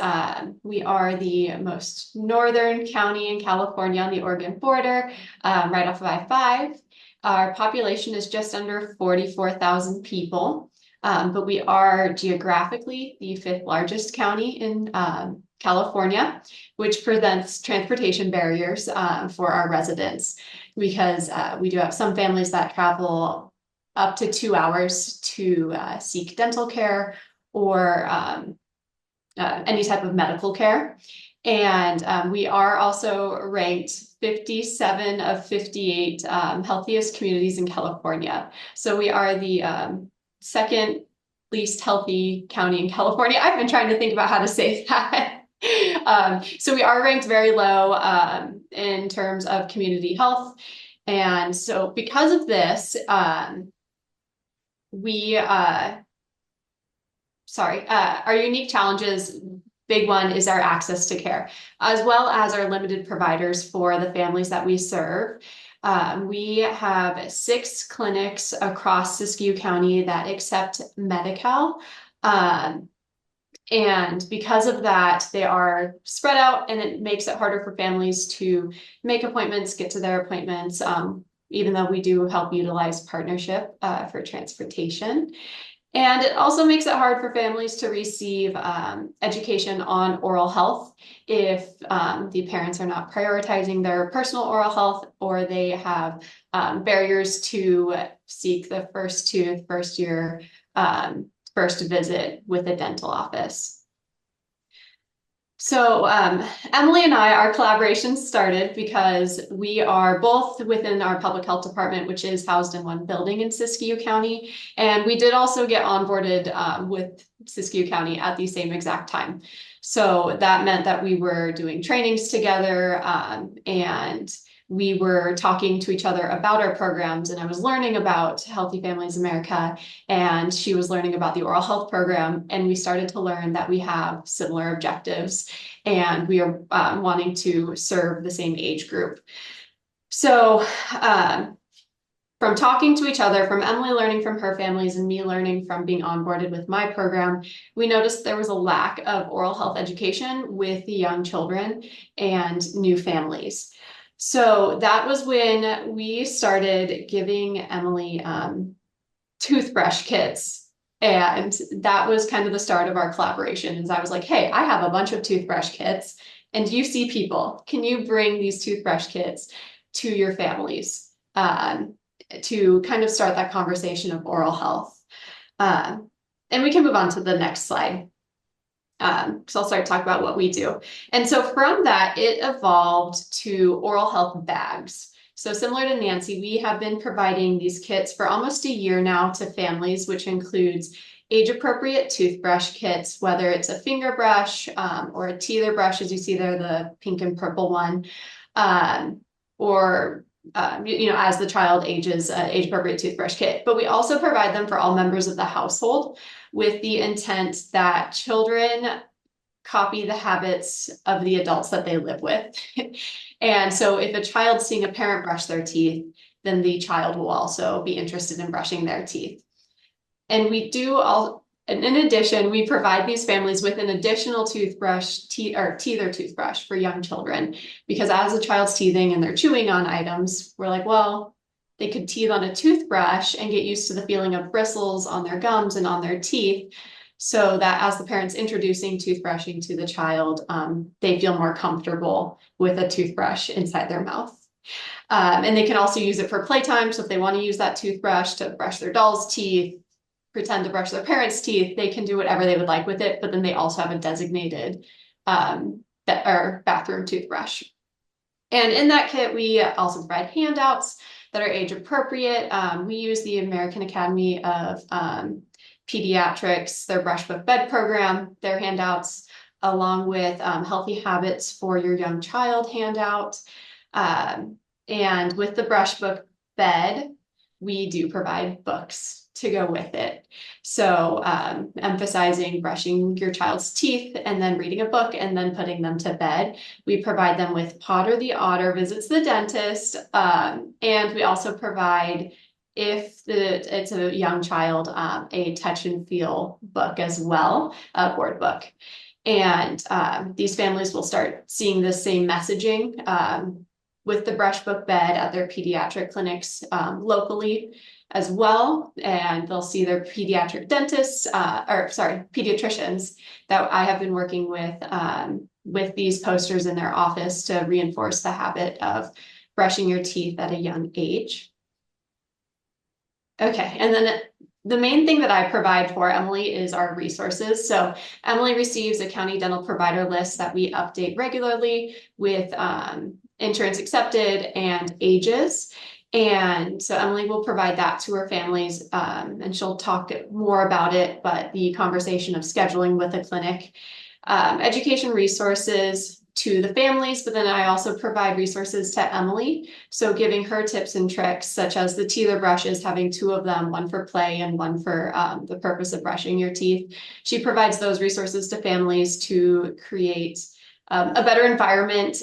we are the most northern county in California on the Oregon border, right off of I-5. Our population is just under 44,000 people, but we are geographically the 5th largest county in California, which presents transportation barriers for our residents because we do have some families that travel up to 2 hours to seek dental care or any type of medical care. And we are also ranked 57 of 58 healthiest communities in California. So we are the second least healthy county in California. I've been trying to think about how to say that. So we are ranked very low in terms of community health. And so because of this, our unique challenges, big one is our access to care, as well as our limited providers for the families that we serve. We have 6 clinics across Siskiyou County that accept Medi-Cal. And because of that, they are spread out and it makes it harder for families to make appointments, get to their appointments, even though we do help utilize partnership for transportation. And it also makes it hard for families to receive education on oral health if the parents are not prioritizing their personal oral health, or they have barriers to seek the first tooth, first year, first visit with a dental office. So Emily and I, our collaboration started because we are both within our public health department, which is housed in one building in Siskiyou County. And we did also get onboarded with Siskiyou County at the same exact time. So that meant that we were doing trainings together and we were talking to each other about our programs, and I was learning about Healthy Families America, and she was learning about the oral health program, and we started to learn that we have similar objectives, and we are wanting to serve the same age group. So from talking to each other, from Emily learning from her families and me learning from being onboarded with my program, we noticed there was a lack of oral health education with the young children and new families. So that was when we started giving Emily toothbrush kits. And that was kind of the start of our collaboration. Is I was like, hey, I have a bunch of toothbrush kits and you see people. Can you bring these toothbrush kits to your families to kind of start that conversation of oral health? And we can move on to the next slide. So I'll start to talk about what we do. And so from that, it evolved to oral health bags. So similar to Nancy, we have been providing these kits for almost a year now to families, which includes age-appropriate toothbrush kits, whether it's a finger brush or a teether brush, as you see there, the pink and purple one, or as the child ages, age-appropriate toothbrush kit. But we also provide them for all members of the household, with the intent that children copy the habits of the adults that they live with. And so if a child's seeing a parent brush their teeth, then the child will also be interested in brushing their teeth. And we do all, and in addition, we provide these families with an additional toothbrush, teether toothbrush for young children, because as a child's teething and they're chewing on items, we're like, well, they could teeth on a toothbrush and get used to the feeling of bristles on their gums and on their teeth, so that as the parent's introducing toothbrushing to the child, they feel more comfortable with a toothbrush inside their mouth. And they can also use it for playtime. So if they want to use that toothbrush to brush their doll's teeth, pretend to brush their parents' teeth, they can do whatever they would like with it, but then they also have a designated bathroom toothbrush. And in that kit, we also provide handouts that are age appropriate. We use the American Academy of Pediatrics, their Brush Book Bed program, their handouts, along with Healthy Habits for Your Young Child handout. And with the Brush Book Bed, we do provide books to go with it. So emphasizing brushing your child's teeth and then reading a book and then putting them to bed. We provide them with Potter the Otter Visits the Dentist. And we also provide, if it's a young child, a touch and feel book as well, a board book. And these families will start seeing the same messaging with the Brush Book Bed at their pediatric clinics locally as well. And they'll see their pediatric dentists, pediatricians that I have been working with these posters in their office to reinforce the habit of brushing your teeth at a young age. Okay, and then the main thing that I provide for Emily is our resources. So Emily receives a county dental provider list that we update regularly with insurance accepted and ages. And so Emily will provide that to her families, and she'll talk more about it, but the conversation of scheduling with a clinic, education resources to the families, but then I also provide resources to Emily. So giving her tips and tricks, such as the teether brushes, having 2 of them, one for play and one for the purpose of brushing your teeth. She provides those resources to families to create a better environment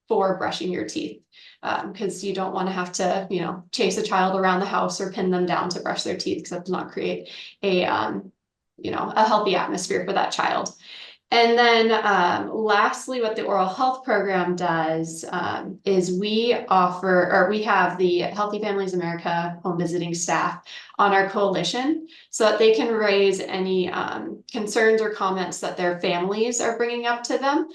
for brushing your teeth. Because you don't want to have to, chase a child around the house or pin them down to brush their teeth, because that does not create a healthy atmosphere for that child. And then lastly, what the oral health program does is we have the Healthy Families America home visiting staff on our coalition so that they can raise any concerns or comments that their families are bringing up to them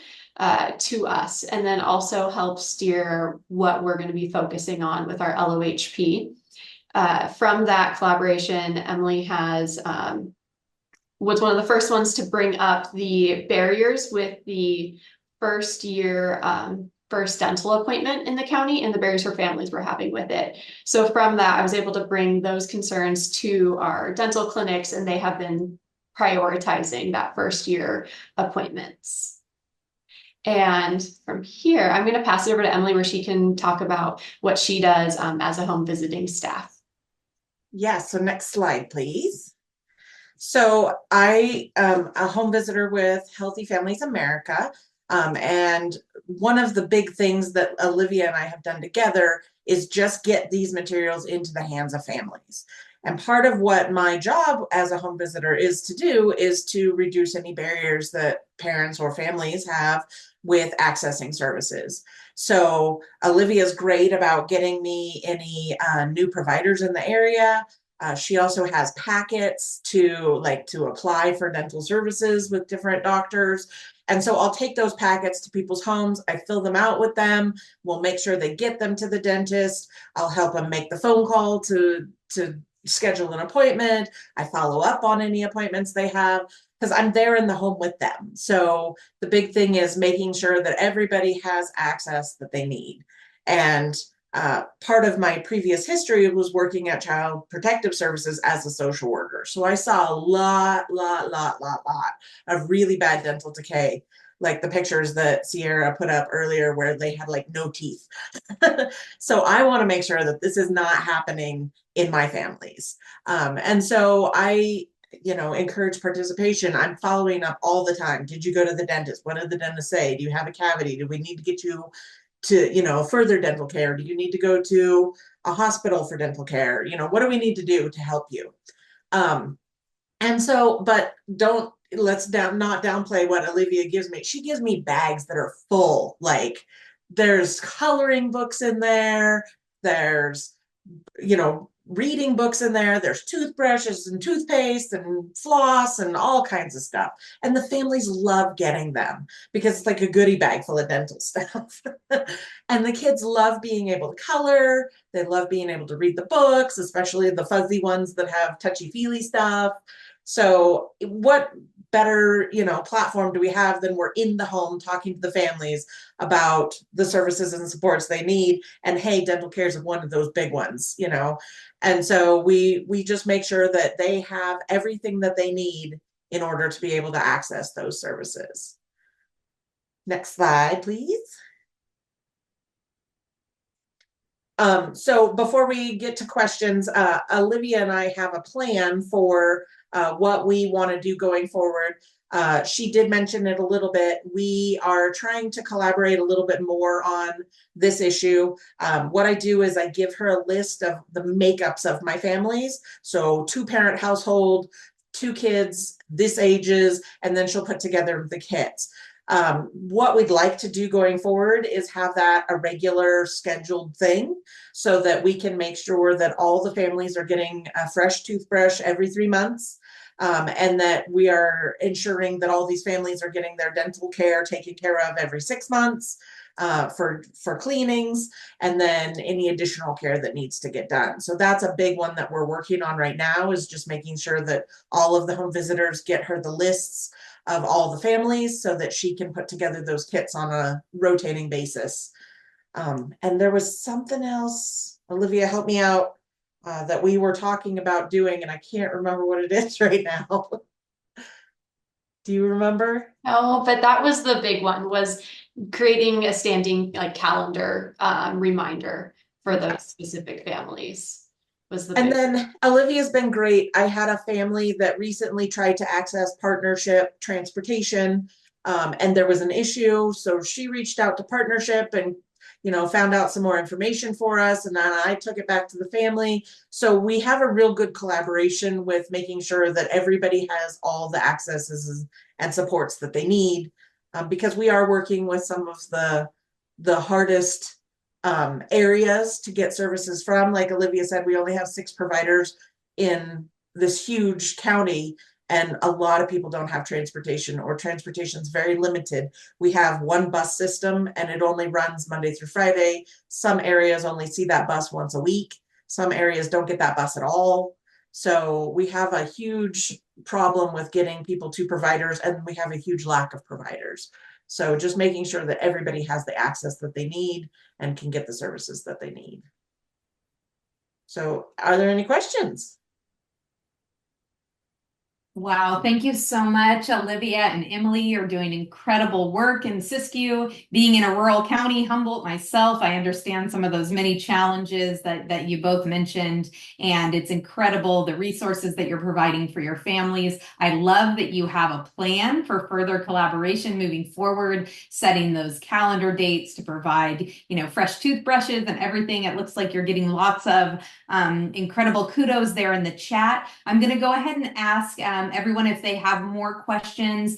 to us, and then also help steer what we're going to be focusing on with our LOHP. From that collaboration, Emily was one of the first ones to bring up the barriers with the first year first dental appointment in the county and the barriers her families were having with it. So from that, I was able to bring those concerns to our dental clinics, and they have been prioritizing that first year appointments. And from here, I'm going to pass it over to Emily, where she can talk about what she does as a home visiting staff. Yeah, so next slide, please. So I am a home visitor with Healthy Families America. And one of the big things that Olivia and I have done together is just get these materials into the hands of families. And part of what my job as a home visitor is to do is to reduce any barriers that parents or families have with accessing services. So Olivia's great about getting me any new providers in the area. She also has packets to apply for dental services with different doctors. And so I'll take those packets to people's homes. I fill them out with them. We'll make sure they get them to the dentist. I'll help them make the phone call to schedule an appointment. I follow up on any appointments they have, because I'm there in the home with them. So the big thing is making sure that everybody has access that they need. And part of my previous history was working at Child Protective Services as a social worker. So I saw a lot of really bad dental decay, like the pictures that Sierra put up earlier where they had like no teeth. So I want to make sure that this is not happening in my families. And so I encourage participation. I'm following up all the time. Did you go to the dentist? What did the dentist say? Do you have a cavity? Do we need to get you to, further dental care? Do you need to go to a hospital for dental care? What do we need to do to help you? And so, but let's not downplay what Olivia gives me. She gives me bags that are full. Like there's coloring books in there. There's, reading books in there. There's toothbrushes and toothpaste and floss and all kinds of stuff. And the families love getting them because it's like a goodie bag full of dental stuff. And the kids love being able to color. They love being able to read the books, especially the fuzzy ones that have touchy-feely stuff. So what better, platform do we have than we're in the home talking to the families about the services and supports they need? And hey, dental care is one of those big ones, and so we just make sure that they have everything that they need in order to be able to access those services. Next slide, please. So before we get to questions, Olivia and I have a plan for what we want to do going forward. She did mention it a little bit. We are trying to collaborate a little bit more on this issue. What I do is I give her a list of the makeups of my families. So 2-parent household, 2 kids, this ages, and then she'll put together the kits. What we'd like to do going forward is have that a regular scheduled thing so that we can make sure that all the families are getting a fresh toothbrush every 3 months. And that we are ensuring that all these families are getting their dental care taken care of every 6 months for cleanings, and then any additional care that needs to get done. So that's a big one that we're working on right now, is just making sure that all of the home visitors get her the lists of all the families so that she can put together those kits on a rotating basis. And there was something else, Olivia, help me out, that we were talking about doing, and I can't remember what it is right now. Do you remember? Oh, but that was the big one, was creating a standing calendar reminder for those specific families. And then Olivia's been great. I had a family that recently tried to access partnership transportation, and there was an issue. So she reached out to partnership and, found out some more information for us. And then I took it back to the family. So we have a real good collaboration with making sure that everybody has all the accesses and supports that they need, because we are working with some of the hardest areas to get services from. Like Olivia said, we only have 6 providers in this huge county, and a lot of people don't have transportation, or transportation is very limited. We have 1 bus system and it only runs Monday through Friday. Some areas only see that bus once a week. Some areas don't get that bus at all. So we have a huge problem with getting people to providers, and we have a huge lack of providers. So just making sure that everybody has the access that they need and can get the services that they need. So are there any questions? Wow, thank you so much, Olivia and Emily. You're doing incredible work in Siskiyou. Being in a rural county, Humboldt myself, I understand some of those many challenges that you both mentioned, and it's incredible the resources that you're providing for your families. I love that you have a plan for further collaboration moving forward, setting those calendar dates to provide, fresh toothbrushes and everything. It looks like you're getting lots of incredible kudos there in the chat. I'm going to go ahead and ask everyone if they have more questions,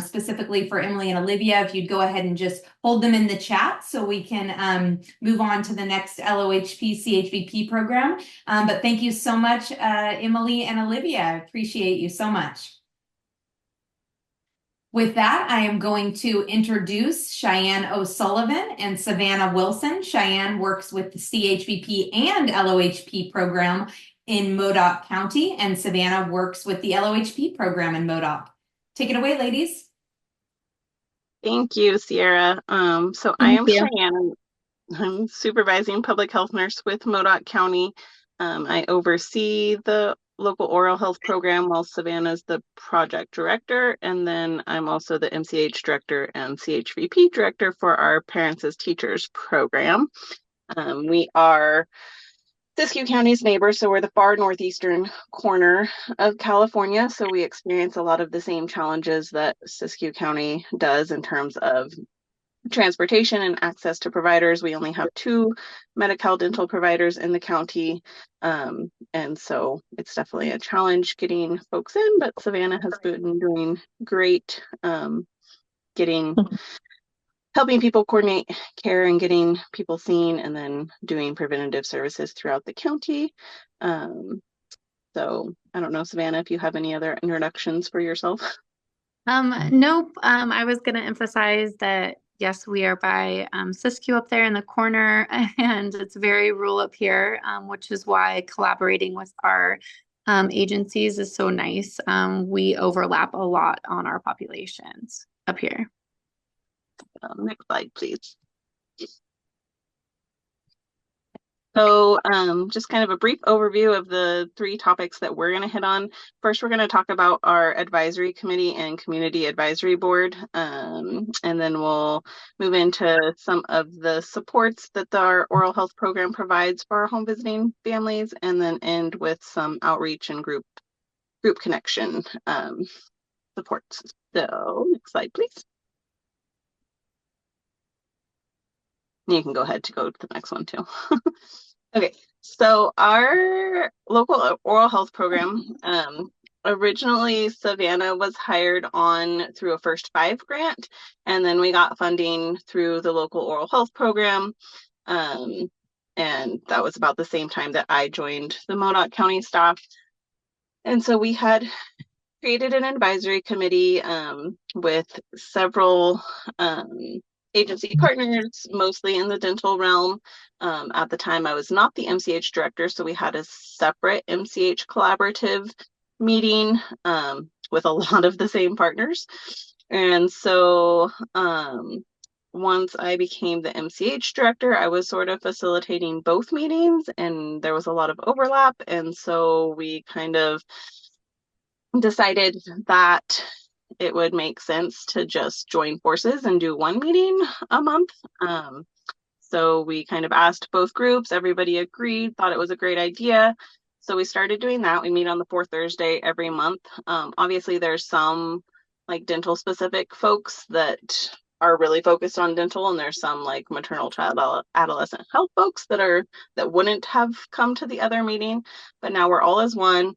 specifically for Emily and Olivia, if you'd go ahead and just hold them in the chat so we can move on to the next LOHP CHVP program. But thank you so much, Emily and Olivia. I appreciate you so much. With that, I am going to introduce Cheyenne O'Sullivan and Savannah Wilson. Cheyenne works with the CHVP and LOHP program in Modoc County, and Savannah works with the LOHP program in Modoc. Take it away, ladies. Thank you, Sierra. So I am Cheyenne. I'm supervising public health nurse with Modoc County. I oversee the local oral health program, while Savannah's the project director, and then I'm also the MCH director and CHVP director for our Parents as Teachers program. We are Siskiyou County's neighbor, so we're the far northeastern corner of California, so we experience a lot of the same challenges that Siskiyou County does in terms of transportation and access to providers. We only have 2 Medi-Cal dental providers in the county, and so it's definitely a challenge getting folks in, but Savannah has been doing great helping people coordinate care and getting people seen, and then doing preventative services throughout the county. So I don't know, Savannah, if you have any other introductions for yourself. Nope. I was going to emphasize that yes, we are by Siskiyou up there in the corner, and it's very rural up here, which is why collaborating with our agencies is so nice. We overlap a lot on our populations up here. Next slide, please. So just kind of a brief overview of the 3 topics that we're going to hit on. First, we're going to talk about our advisory committee and community advisory board. And then we'll move into some of the supports that our oral health program provides for our home visiting families, and then end with some outreach and group connection supports. So next slide, please. You can go ahead to go to the next one too. Okay, so our local oral health program, originally Savannah was hired on through a First 5 grant, and then we got funding through the local oral health program. And that was about the same time that I joined the Modoc County staff. And so we had created an advisory committee with several agency partners, mostly in the dental realm. At the time, I was not the MCH director, so we had a separate MCH collaborative meeting with a lot of the same partners. And so once I became the MCH director, I was sort of facilitating both meetings, and there was a lot of overlap. And so we kind of decided that it would make sense to just join forces and do 1 meeting a month. So we kind of asked both groups, everybody agreed, thought it was a great idea. So we started doing that. We meet on the 4th Thursday every month. Obviously there's some like dental specific folks that are really focused on dental, and there's some like maternal child adolescent health folks that wouldn't have come to the other meeting, but now we're all as one.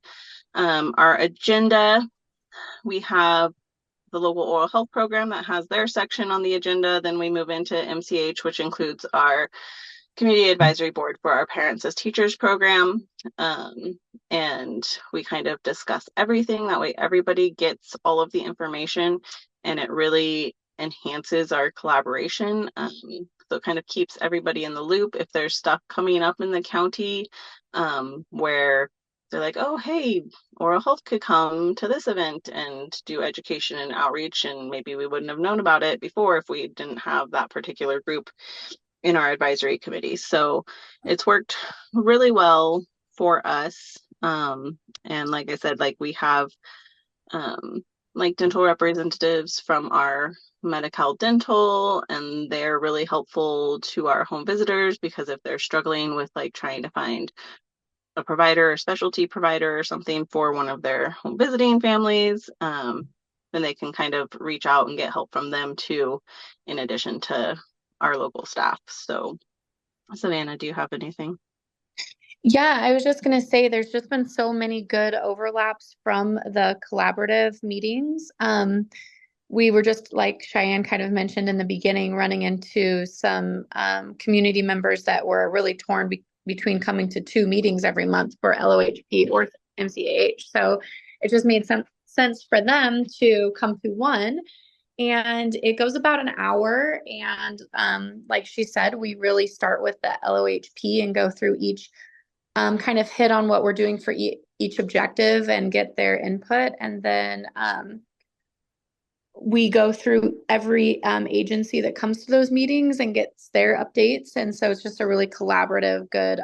Our agenda, we have the local oral health program that has their section on the agenda. Then we move into MCH, which includes our community advisory board for our parents as teachers program. And we kind of discuss everything. That way everybody gets all of the information, and it really enhances our collaboration. So it kind of keeps everybody in the loop. If there's stuff coming up in the county where they're like, oh, hey, oral health could come to this event and do education and outreach, and maybe we wouldn't have known about it before if we didn't have that particular group in our advisory committee. So it's worked really well for us. And like I said, like we have like dental representatives from our Medi-Cal Dental, and they're really helpful to our home visitors, because if they're struggling with like trying to find a provider or specialty provider or something for one of their home visiting families, then they can kind of reach out and get help from them too, in addition to our local staff. So Savannah, do you have anything? Yeah, I was just going to say there's just been so many good overlaps from the collaborative meetings. We were just, like Cheyenne kind of mentioned in the beginning, running into some community members that were really torn between coming to 2 meetings every month for LOHP or MCAH. So it just made some sense for them to come to 1. And it goes about an hour. And like she said, we really start with the LOHP and go through each, kind of hit on what we're doing for each objective and get their input. And then we go through every agency that comes to those meetings and gets their updates. And so it's just a really collaborative, good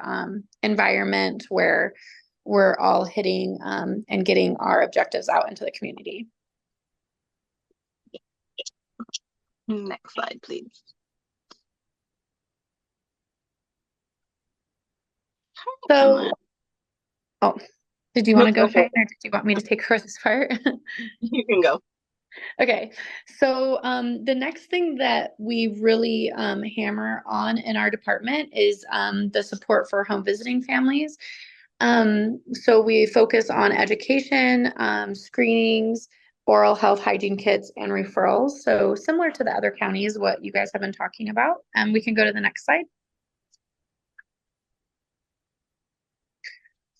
environment where we're all hitting and getting our objectives out into the community. Next slide, please. So, did you want to go, Cheyenne, or did you want me to take her this part? You can go. Okay, so the next thing that we really hammer on in our department is the support for home visiting families. So we focus on education, screenings, oral health hygiene kits, and referrals. So similar to the other counties, what you guys have been talking about. We can go to the next slide.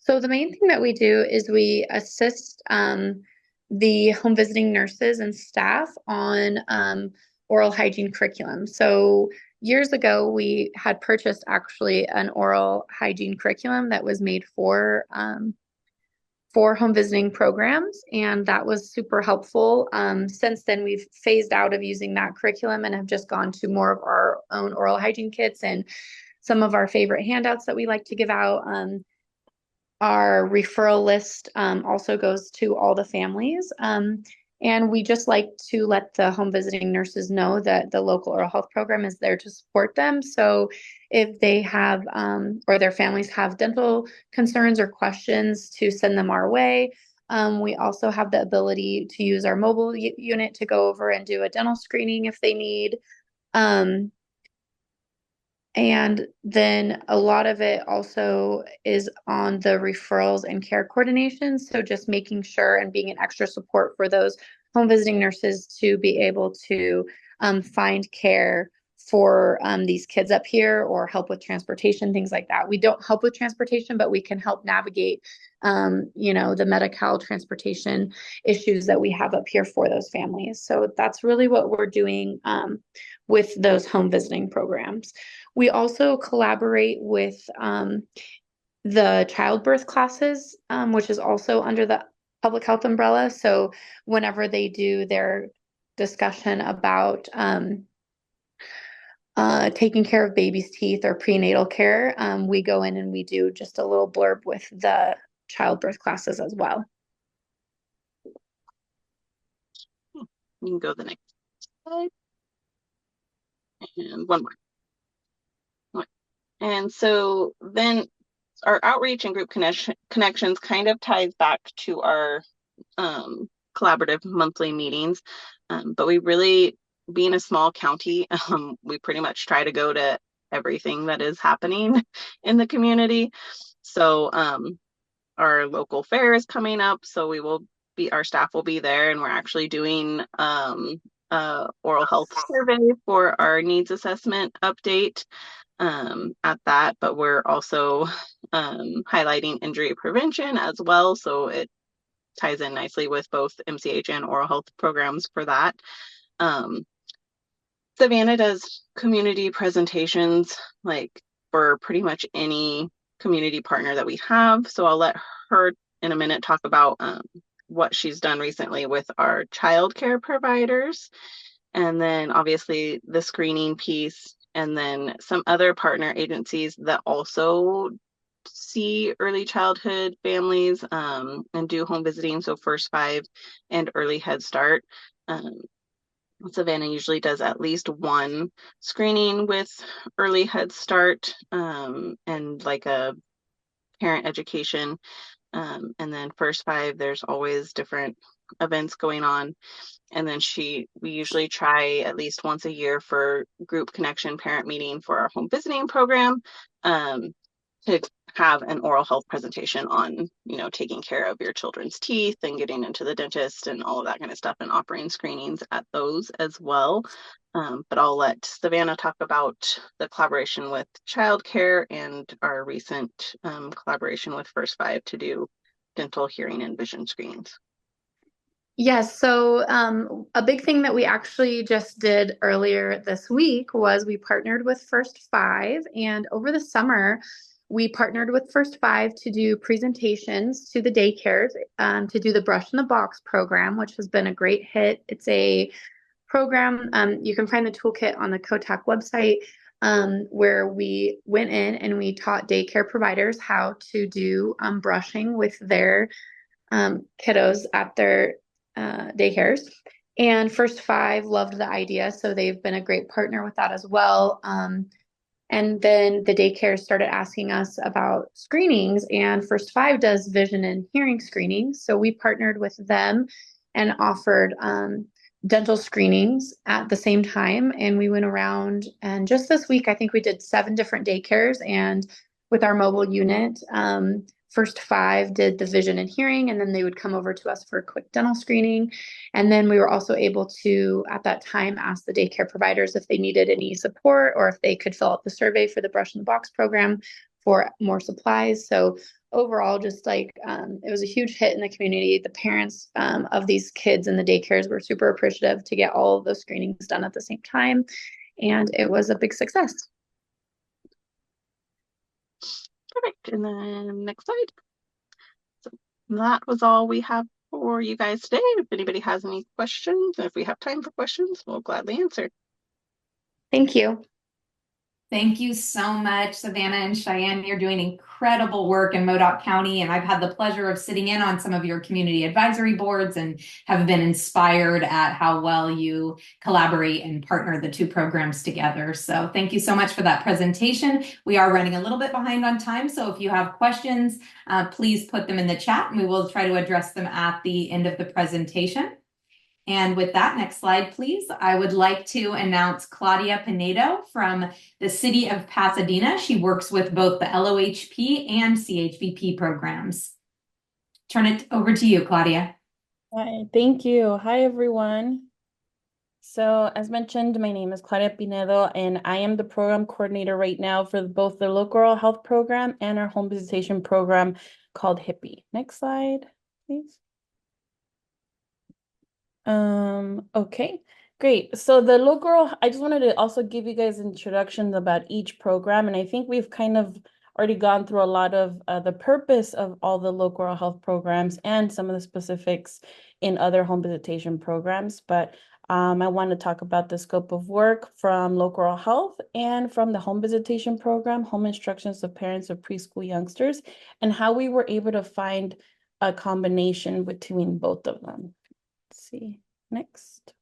So the main thing that we do is we assist the home visiting nurses and staff on oral hygiene curriculum. So years ago, we had purchased actually an oral hygiene curriculum that was made for home visiting programs, and that was super helpful. Since then, we've phased out of using that curriculum and have just gone to more of our own oral hygiene kits and some of our favorite handouts that we like to give out. Our referral list also goes to all the families. And we just like to let the home visiting nurses know that the local oral health program is there to support them. So if they have or their families have dental concerns or questions, to send them our way. We also have the ability to use our mobile unit to go over and do a dental screening if they need. And then a lot of it also is on the referrals and care coordination. So just making sure and being an extra support for those home visiting nurses to be able to find care for these kids up here, or help with transportation, things like that. We don't help with transportation, but we can help navigate, the Medi-Cal transportation issues that we have up here for those families. So that's really what we're doing with those home visiting programs. We also collaborate with the childbirth classes, which is also under the public health umbrella. So whenever they do their discussion about taking care of baby's teeth or prenatal care, we go in and we do just a little blurb with the childbirth classes as well. You can go to the next slide. And one more. And so then our outreach and group connections kind of ties back to our collaborative monthly meetings. But we really, being a small county, we pretty much try to go to everything that is happening in the community. So our local fair is coming up, so our staff will be there, and we're actually doing oral health survey for our needs assessment update at that, but we're also highlighting injury prevention as well, so it ties in nicely with both MCH and oral health programs for that. Savannah does community presentations like for pretty much any community partner that we have, so I'll let her in a minute talk about what she's done recently with our childcare providers, and then obviously the screening piece, and then some other partner agencies that also see early childhood families and do home visiting, so First Five and Early Head Start. Savannah usually does at least one screening with Early Head Start and like a parent education. And then First Five, there's always different events going on. And then we usually try at least once a year for group connection parent meeting for our home visiting program to have an oral health presentation on, taking care of your children's teeth and getting into the dentist and all of that kind of stuff, and offering screenings at those as well. But I'll let Savannah talk about the collaboration with childcare and our recent collaboration with First Five to do dental, hearing, and vision screenings. Yes, so a big thing that we actually just did earlier this week was we partnered with First Five, and over the summer, we partnered with First Five to do presentations to the daycares to do the Brush in the Box program, which has been a great hit. It's a program, you can find the toolkit on the COTAC website, where we went in and we taught daycare providers how to do brushing with their kiddos at their daycares. And First Five loved the idea, so they've been a great partner with that as well. And then the daycare started asking us about screenings, and First Five does vision and hearing screenings. So we partnered with them and offered dental screenings at the same time. And we went around, and just this week, I think we did 7 different daycares. And with our mobile unit, First Five did the vision and hearing, and then they would come over to us for a quick dental screening. And then we were also able to, at that time, ask the daycare providers if they needed any support or if they could fill out the survey for the Brush in the Box program for more supplies. So overall, just like it was a huge hit in the community. The parents of these kids in the daycares were super appreciative to get all of those screenings done at the same time. And it was a big success. Perfect. And then next slide. So that was all we have for you guys today. If anybody has any questions, and if we have time for questions, we'll gladly answer. Thank you. Thank you so much, Savannah and Cheyenne. You're doing incredible work in Modoc County, and I've had the pleasure of sitting in on some of your community advisory boards and have been inspired at how well you collaborate and partner the two programs together. So thank you so much for that presentation. We are running a little bit behind on time, so if you have questions, please put them in the chat and we will try to address them at the end of the presentation. And with that, next slide, please. I would like to announce Claudia Pinedo from the city of Pasadena. She works with both the LOHP and CHBP programs. Turn it over to you, Claudia. Hi, thank you. Hi, everyone. So as mentioned, my name is Claudia Pinedo, and I am the program coordinator right now for both the local oral health program and our home visitation program called HIPPY. Next slide, please. Okay, great. So the local, I just wanted to also give you guys introductions about each program. And I think we've kind of already gone through a lot of the purpose of all the local oral health programs and some of the specifics in other home visitation programs. But I want to talk about the scope of work from local oral health and from the home visitation program, home instructions of parents of preschool youngsters, and how we were able to find a combination between both of them. See, next.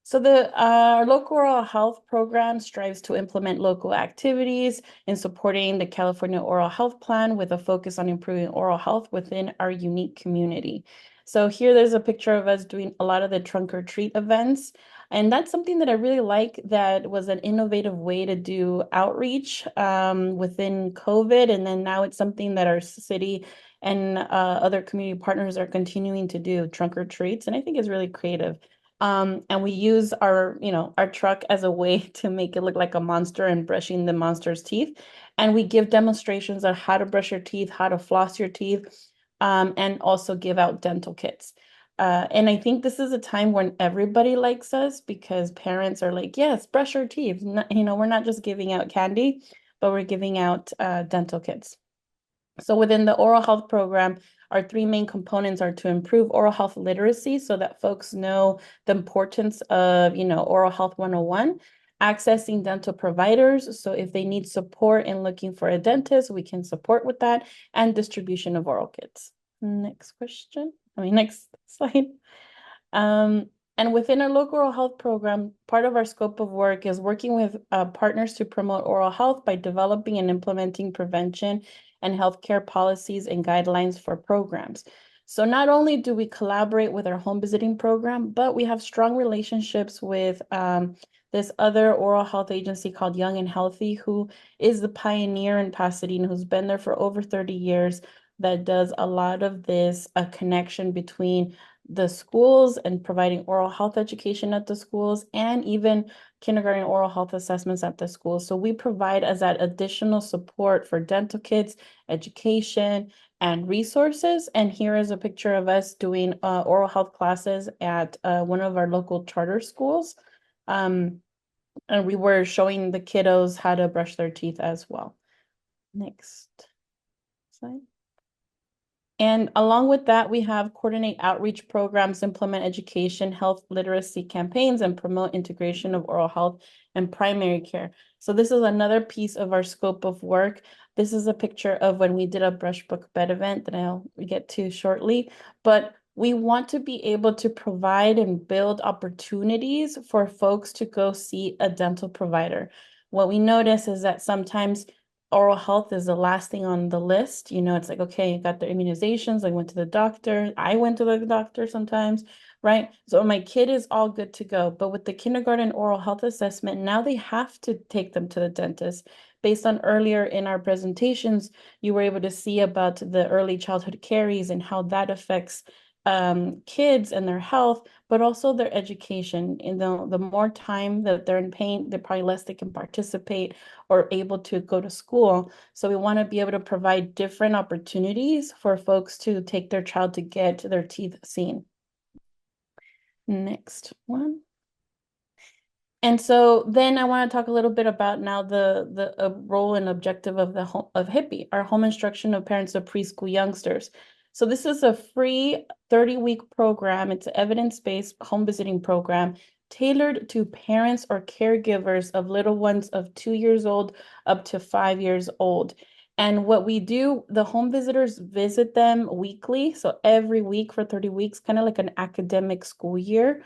So the local oral health program strives to implement local activities in supporting the California Oral Health Plan with a focus on improving oral health within our unique community. So here there's a picture of us doing a lot of the trunk or treat events. And that's something that I really like, that was an innovative way to do outreach within COVID. And then now it's something that our city and other community partners are continuing to do, trunk or treats, and I think it's really creative. And we use our truck as a way to make it look like a monster and brushing the monster's teeth. And we give demonstrations on how to brush your teeth, how to floss your teeth, and also give out dental kits. And I think this is a time when everybody likes us because parents are like, yes, brush your teeth. We're not just giving out candy, but we're giving out dental kits. So within the oral health program, our three main components are to improve oral health literacy so that folks know the importance of, oral health 101, accessing dental providers. So if they need support in looking for a dentist, we can support with that, and distribution of oral kits. Next slide. And within our local oral health program, part of our scope of work is working with partners to promote oral health by developing and implementing prevention and healthcare policies and guidelines for programs. So not only do we collaborate with our home visiting program, but we have strong relationships with this other oral health agency called Young and Healthy, who is the pioneer in Pasadena, who's been there for over 30 years, that does a lot of this connection between the schools and providing oral health education at the schools, and even kindergarten oral health assessments at the schools. So we provide as that additional support for dental kits, education, and resources. And here is a picture of us doing oral health classes at one of our local charter schools. And we were showing the kiddos how to brush their teeth as well. Next slide. And along with that, we have coordinate outreach programs, implement education, health literacy campaigns, and promote integration of oral health and primary care. So this is another piece of our scope of work. This is a picture of when we did a brush book bed event that I'll get to shortly. But we want to be able to provide and build opportunities for folks to go see a dental provider. What we notice is that sometimes oral health is the last thing on the list. It's like, okay, you got the immunizations. I went to the doctor. I went to the doctor sometimes, right? So my kid is all good to go. But with the kindergarten oral health assessment, now they have to take them to the dentist. Based on earlier in our presentations, you were able to see about the early childhood caries and how that affects kids and their health, but also their education. And the more time that they're in pain, the probably less they can participate or able to go to school. So we want to be able to provide different opportunities for folks to take their child to get their teeth seen. Next one. And so then I want to talk a little bit about now the role and objective of of HIPPY, our home instruction of parents of preschool youngsters. So this is a free 30-week program. It's an evidence-based home visiting program tailored to parents or caregivers of little ones of 2 years old up to 5 years old. And what we do, the home visitors visit them weekly. So every week for 30 weeks, kind of like an academic school year.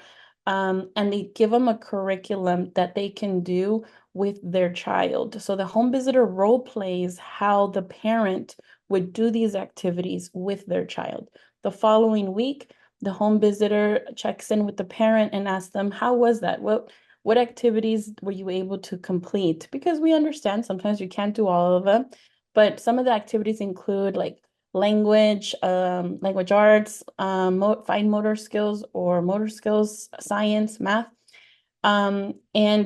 And they give them a curriculum that they can do with their child. So the home visitor role plays how the parent would do these activities with their child. The following week, the home visitor checks in with the parent and asks them, how was that? What activities were you able to complete? Because we understand sometimes you can't do all of them, but some of the activities include like language, language arts, fine motor skills or motor skills, science, math. And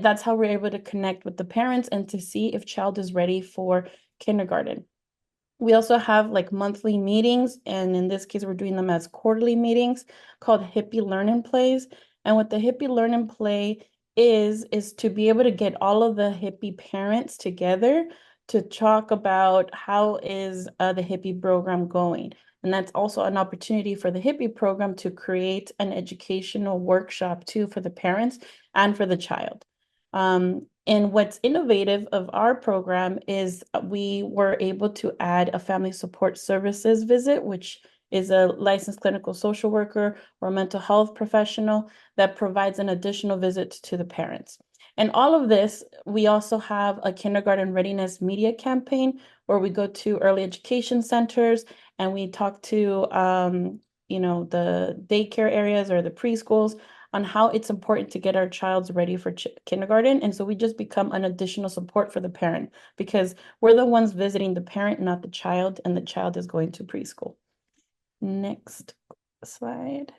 that's how we're able to connect with the parents and to see if child is ready for kindergarten. We also have like monthly meetings, and in this case, we're doing them as quarterly meetings called Hippie Learn and Plays. And what the Hippie Learn and Play is to be able to get all of the hippie parents together to talk about how is the hippie program going. And that's also an opportunity for the hippie program to create an educational workshop too for the parents and for the child. And what's innovative of our program is we were able to add a family support services visit, which is a licensed clinical social worker or mental health professional that provides an additional visit to the parents. And all of this, we also have a kindergarten readiness media campaign where we go to early education centers and we talk to, the daycare areas or the preschools on how it's important to get our child ready for kindergarten. And so we just become an additional support for the parent because we're the ones visiting the parent, not the child, and the child is going to preschool. Next slide.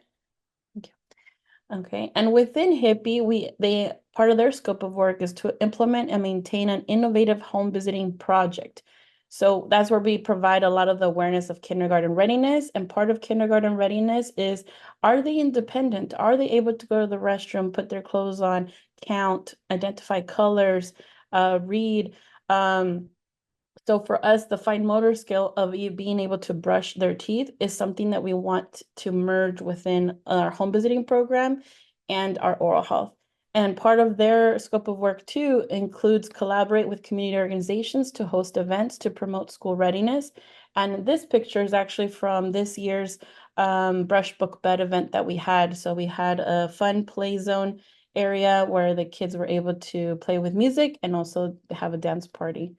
Thank you. Okay, and within Hippie, part of their scope of work is to implement and maintain an innovative home visiting project. So that's where we provide a lot of the awareness of kindergarten readiness. And part of kindergarten readiness is, are they independent? Are they able to go to the restroom, put their clothes on, count, identify colors, read? So for us, the fine motor skill of being able to brush their teeth is something that we want to merge within our home visiting program and our oral health. And part of their scope of work too includes collaborate with community organizations to host events to promote school readiness. And this picture is actually from this year's brush book bed event that we had. So we had a fun play zone area where the kids were able to play with music and also have a dance party.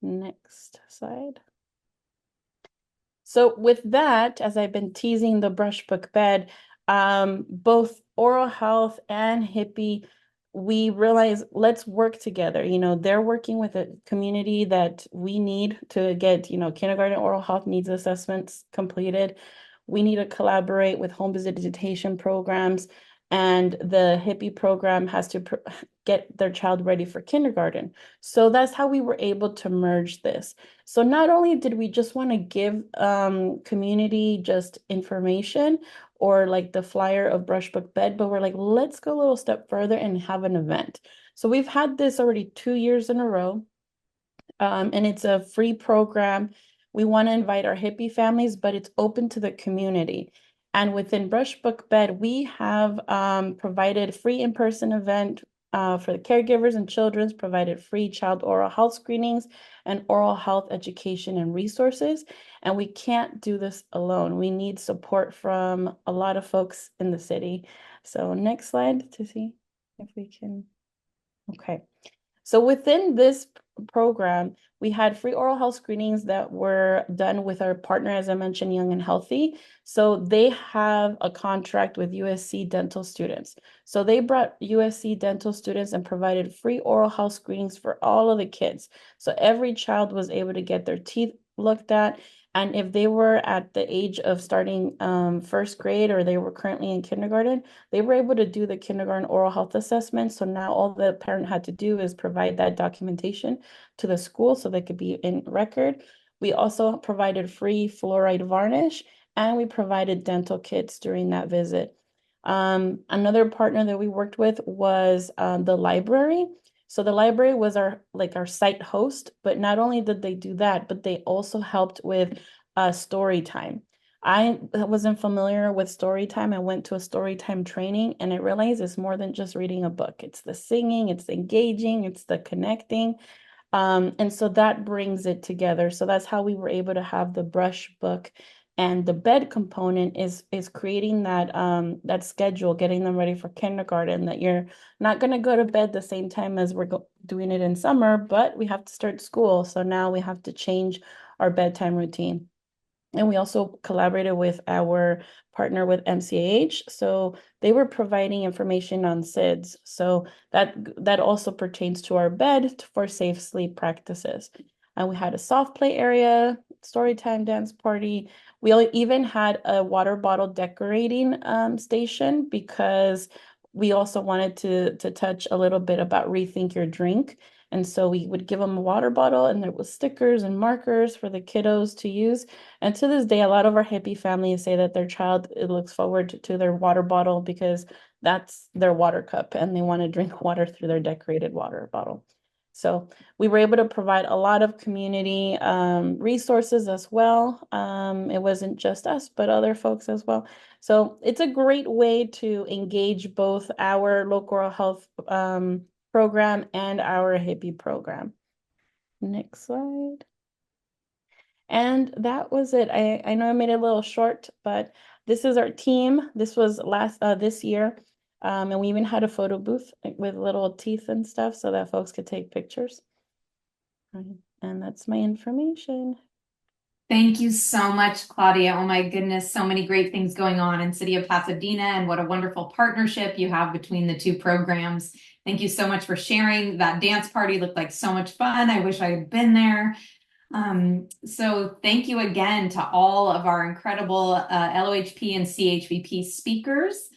Next slide. So with that, as I've been teasing the brush book bed, both oral health and hippie, we realize let's work together. They're working with a community that we need to get, kindergarten oral health needs assessments completed. We need to collaborate with home visitation programs, and the hippie program has to get their child ready for kindergarten. So that's how we were able to merge this. So not only did we just want to give community just information or like the flyer of brush book bed, but we're like, let's go a little step further and have an event. So we've had this already 2 years in a row, and it's a free program. We want to invite our hippie families, but it's open to the community. And within Brush Book Bed, we have provided free in-person event for the caregivers and children's, provided free child oral health screenings and oral health education and resources. And we can't do this alone. We need support from a lot of folks in the city. So next slide to see if we can. Okay. So within this program, we had free oral health screenings that were done with our partner, as I mentioned, Young and Healthy. So they have a contract with USC dental students. So they brought USC dental students and provided free oral health screenings for all of the kids. So every child was able to get their teeth looked at And if they were at the age of starting first grade or they were currently in kindergarten, they were able to do the kindergarten oral health assessment. So now all the parent had to do is provide that documentation to the school so they could be in record. We also provided free fluoride varnish, and we provided dental kits during that visit. Another partner that we worked with was the library. So the library was our site host, but not only did they do that, but they also helped with story time. I wasn't familiar with story time. I went to a story time training and I realized it's more than just reading a book. It's the singing, it's the engaging, it's the connecting. And so that brings it together. So that's how we were able to have the brush book, and the bed component is creating that that schedule, getting them ready for kindergarten, that you're not going to go to bed the same time as we're doing it in summer, but we have to start school. So now we have to change our bedtime routine. And we also collaborated with our partner with MCAH. So they were providing information on SIDS. So that also pertains to our bed for safe sleep practices. And we had a soft play area, story time, dance party. We even had a water bottle decorating station, because we also wanted to touch a little bit about rethink your drink. And so we would give them a water bottle, and there was stickers and markers for the kiddos to use. And to this day, a lot of our hippie families say that their child looks forward to their water bottle because that's their water cup and they want to drink water through their decorated water bottle. So we were able to provide a lot of community resources as well. It wasn't just us, but other folks as well. So it's a great way to engage both our local oral health program and our hippie program. Next slide. And that was it. I know I made it a little short, but this is our team. This was this year. And we even had a photo booth with little teeth and stuff so that folks could take pictures. And that's my information. Thank you so much, Claudia. Oh my goodness, so many great things going on in City of Pasadena, and what a wonderful partnership you have between the two programs. Thank you so much for sharing. That dance party looked like so much fun. I wish I had been there. So thank you again to all of our incredible LOHP and CHVP speakers.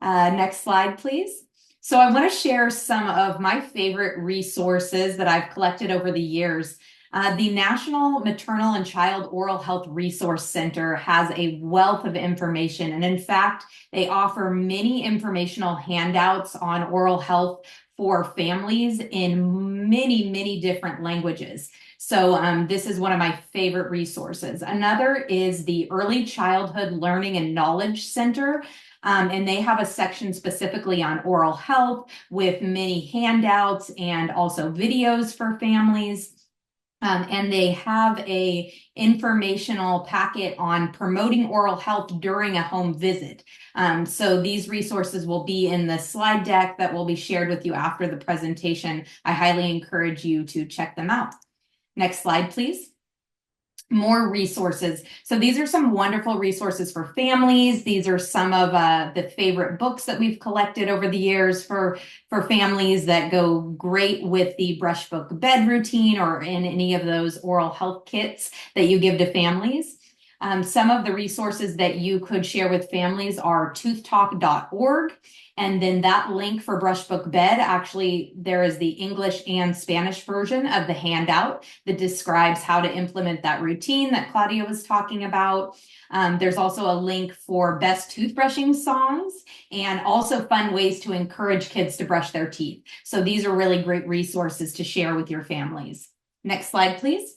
Next slide, please. So I want to share some of my favorite resources that I've collected over the years. The National Maternal and Child Oral Health Resource Center has a wealth of information. And in fact, they offer many informational handouts on oral health for families in many, many different languages. So this is one of my favorite resources. Another is the Early Childhood Learning and Knowledge Center. And they have a section specifically on oral health with many handouts and also videos for families. And they have a informational packet on promoting oral health during a home visit. So these resources will be in the slide deck that will be shared with you after the presentation. I highly encourage you to check them out. Next slide, please. More resources. So these are some wonderful resources for families. These are some of the favorite books that we've collected over the years for families that go great with the brush book bed routine or in any of those oral health kits that you give to families. Some of the resources that you could share with families are toothtalk.org. And then that link for Brush Book Bed, actually, there is the English and Spanish version of the handout that describes how to implement that routine that Claudia was talking about. There's also a link for best toothbrushing songs and also fun ways to encourage kids to brush their teeth. So these are really great resources to share with your families. Next slide, please.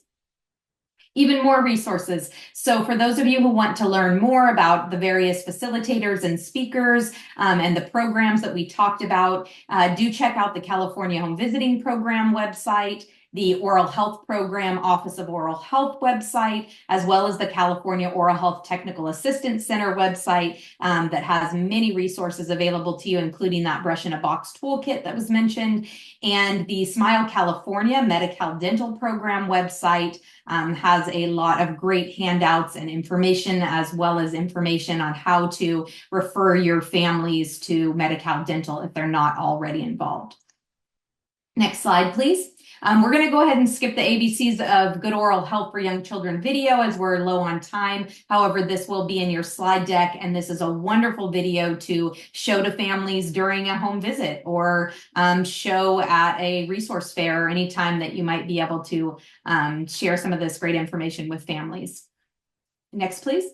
Even more resources. So for those of you who want to learn more about the various facilitators and speakers and the programs that we talked about, do check out the California Home Visiting Program website, the Oral Health Program Office of Oral Health website, as well as the California Oral Health Technical Assistance Center website that has many resources available to you, including that Brush in a Box toolkit that was mentioned. And the Smile California Medi-Cal Dental Program website has a lot of great handouts and information, as well as information on how to refer your families to Medi-Cal Dental if they're not already involved. Next slide, please. We're going to go ahead and skip the ABCs of good oral health for young children video as we're low on time. However, this will be in your slide deck, and this is a wonderful video to show to families during a home visit or show at a resource fair or anytime that you might be able to share some of this great information with families. Next, please.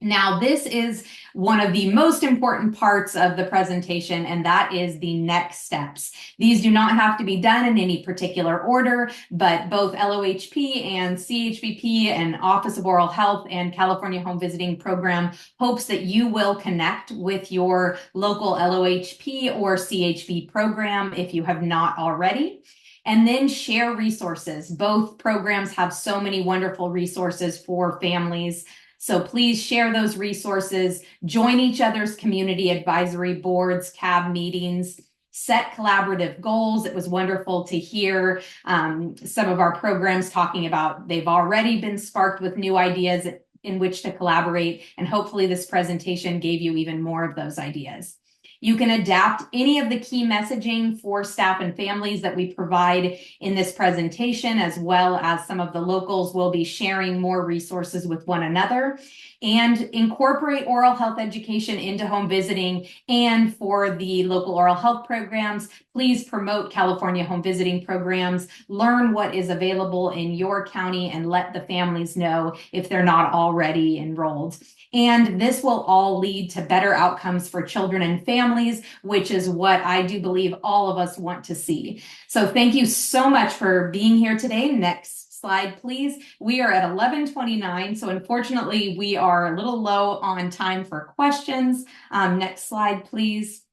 Now, this is one of the most important parts of the presentation, and that is the next steps. These do not have to be done in any particular order, but both LOHP and CHVP and Office of Oral Health and California Home Visiting Program hopes that you will connect with your local LOHP or CHV program if you have not already. And then share resources. Both programs have so many wonderful resources for families. So please share those resources, join each other's community advisory boards, CAB meetings, set collaborative goals. It was wonderful to hear some of our programs talking about they've already been sparked with new ideas in which to collaborate. And hopefully this presentation gave you even more of those ideas. You can adapt any of the key messaging for staff and families that we provide in this presentation, as well as some of the locals will be sharing more resources with one another, and incorporate oral health education into home visiting. And for the local oral health programs, please promote California home visiting programs, learn what is available in your county, and let the families know if they're not already enrolled. And this will all lead to better outcomes for children and families, which is what I do believe all of us want to see. So thank you so much for being here today. Next slide, please. We are at 11:29, so unfortunately we are a little low on time for questions. Next slide, please.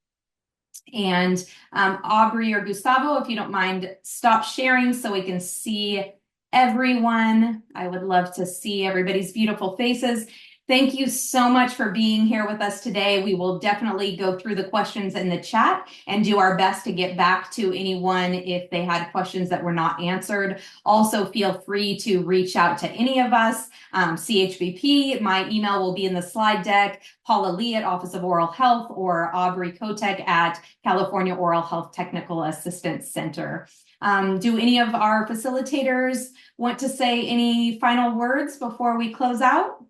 And Aubrey or Gustavo, if you don't mind, stop sharing so we can see everyone. I would love to see everybody's beautiful faces. Thank you so much for being here with us today. We will definitely go through the questions in the chat and do our best to get back to anyone if they had questions that were not answered. Also, feel free to reach out to any of us. CHVP, my email will be in the slide deck, Paula Lee at Office of Oral Health, or Aubrey Kotek at California Oral Health Technical Assistance Center. Do any of our facilitators want to say any final words before we close out?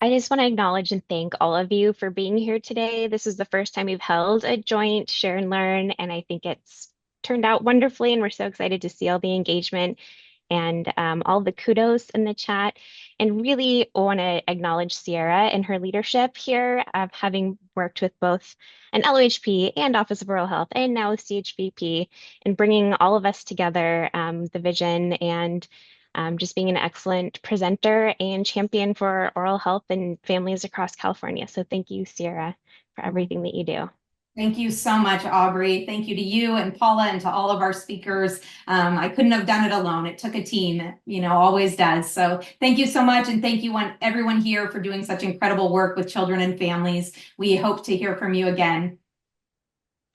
I just want to acknowledge and thank all of you for being here today. This is the first time we've held a joint share and learn, and I think it's turned out wonderfully, and we're so excited to see all the engagement and all the kudos in the chat. And really want to acknowledge Sierra and her leadership here of having worked with both an LOHP and Office of Oral Health and now CHVP and bringing all of us together, the vision and just being an excellent presenter and champion for oral health and families across California. So thank you, Sierra, for everything that you do. Thank you so much, Aubrey. Thank you to you and Paula and to all of our speakers. I couldn't have done it alone. It took a team, always does. So thank you so much. And thank you everyone here for doing such incredible work with children and families. We hope to hear from you again.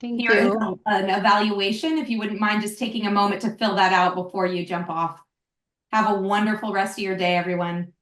Thank Here is you. an evaluation. If you wouldn't mind just taking a moment to fill that out before you jump off. Have a wonderful rest of your day, everyone.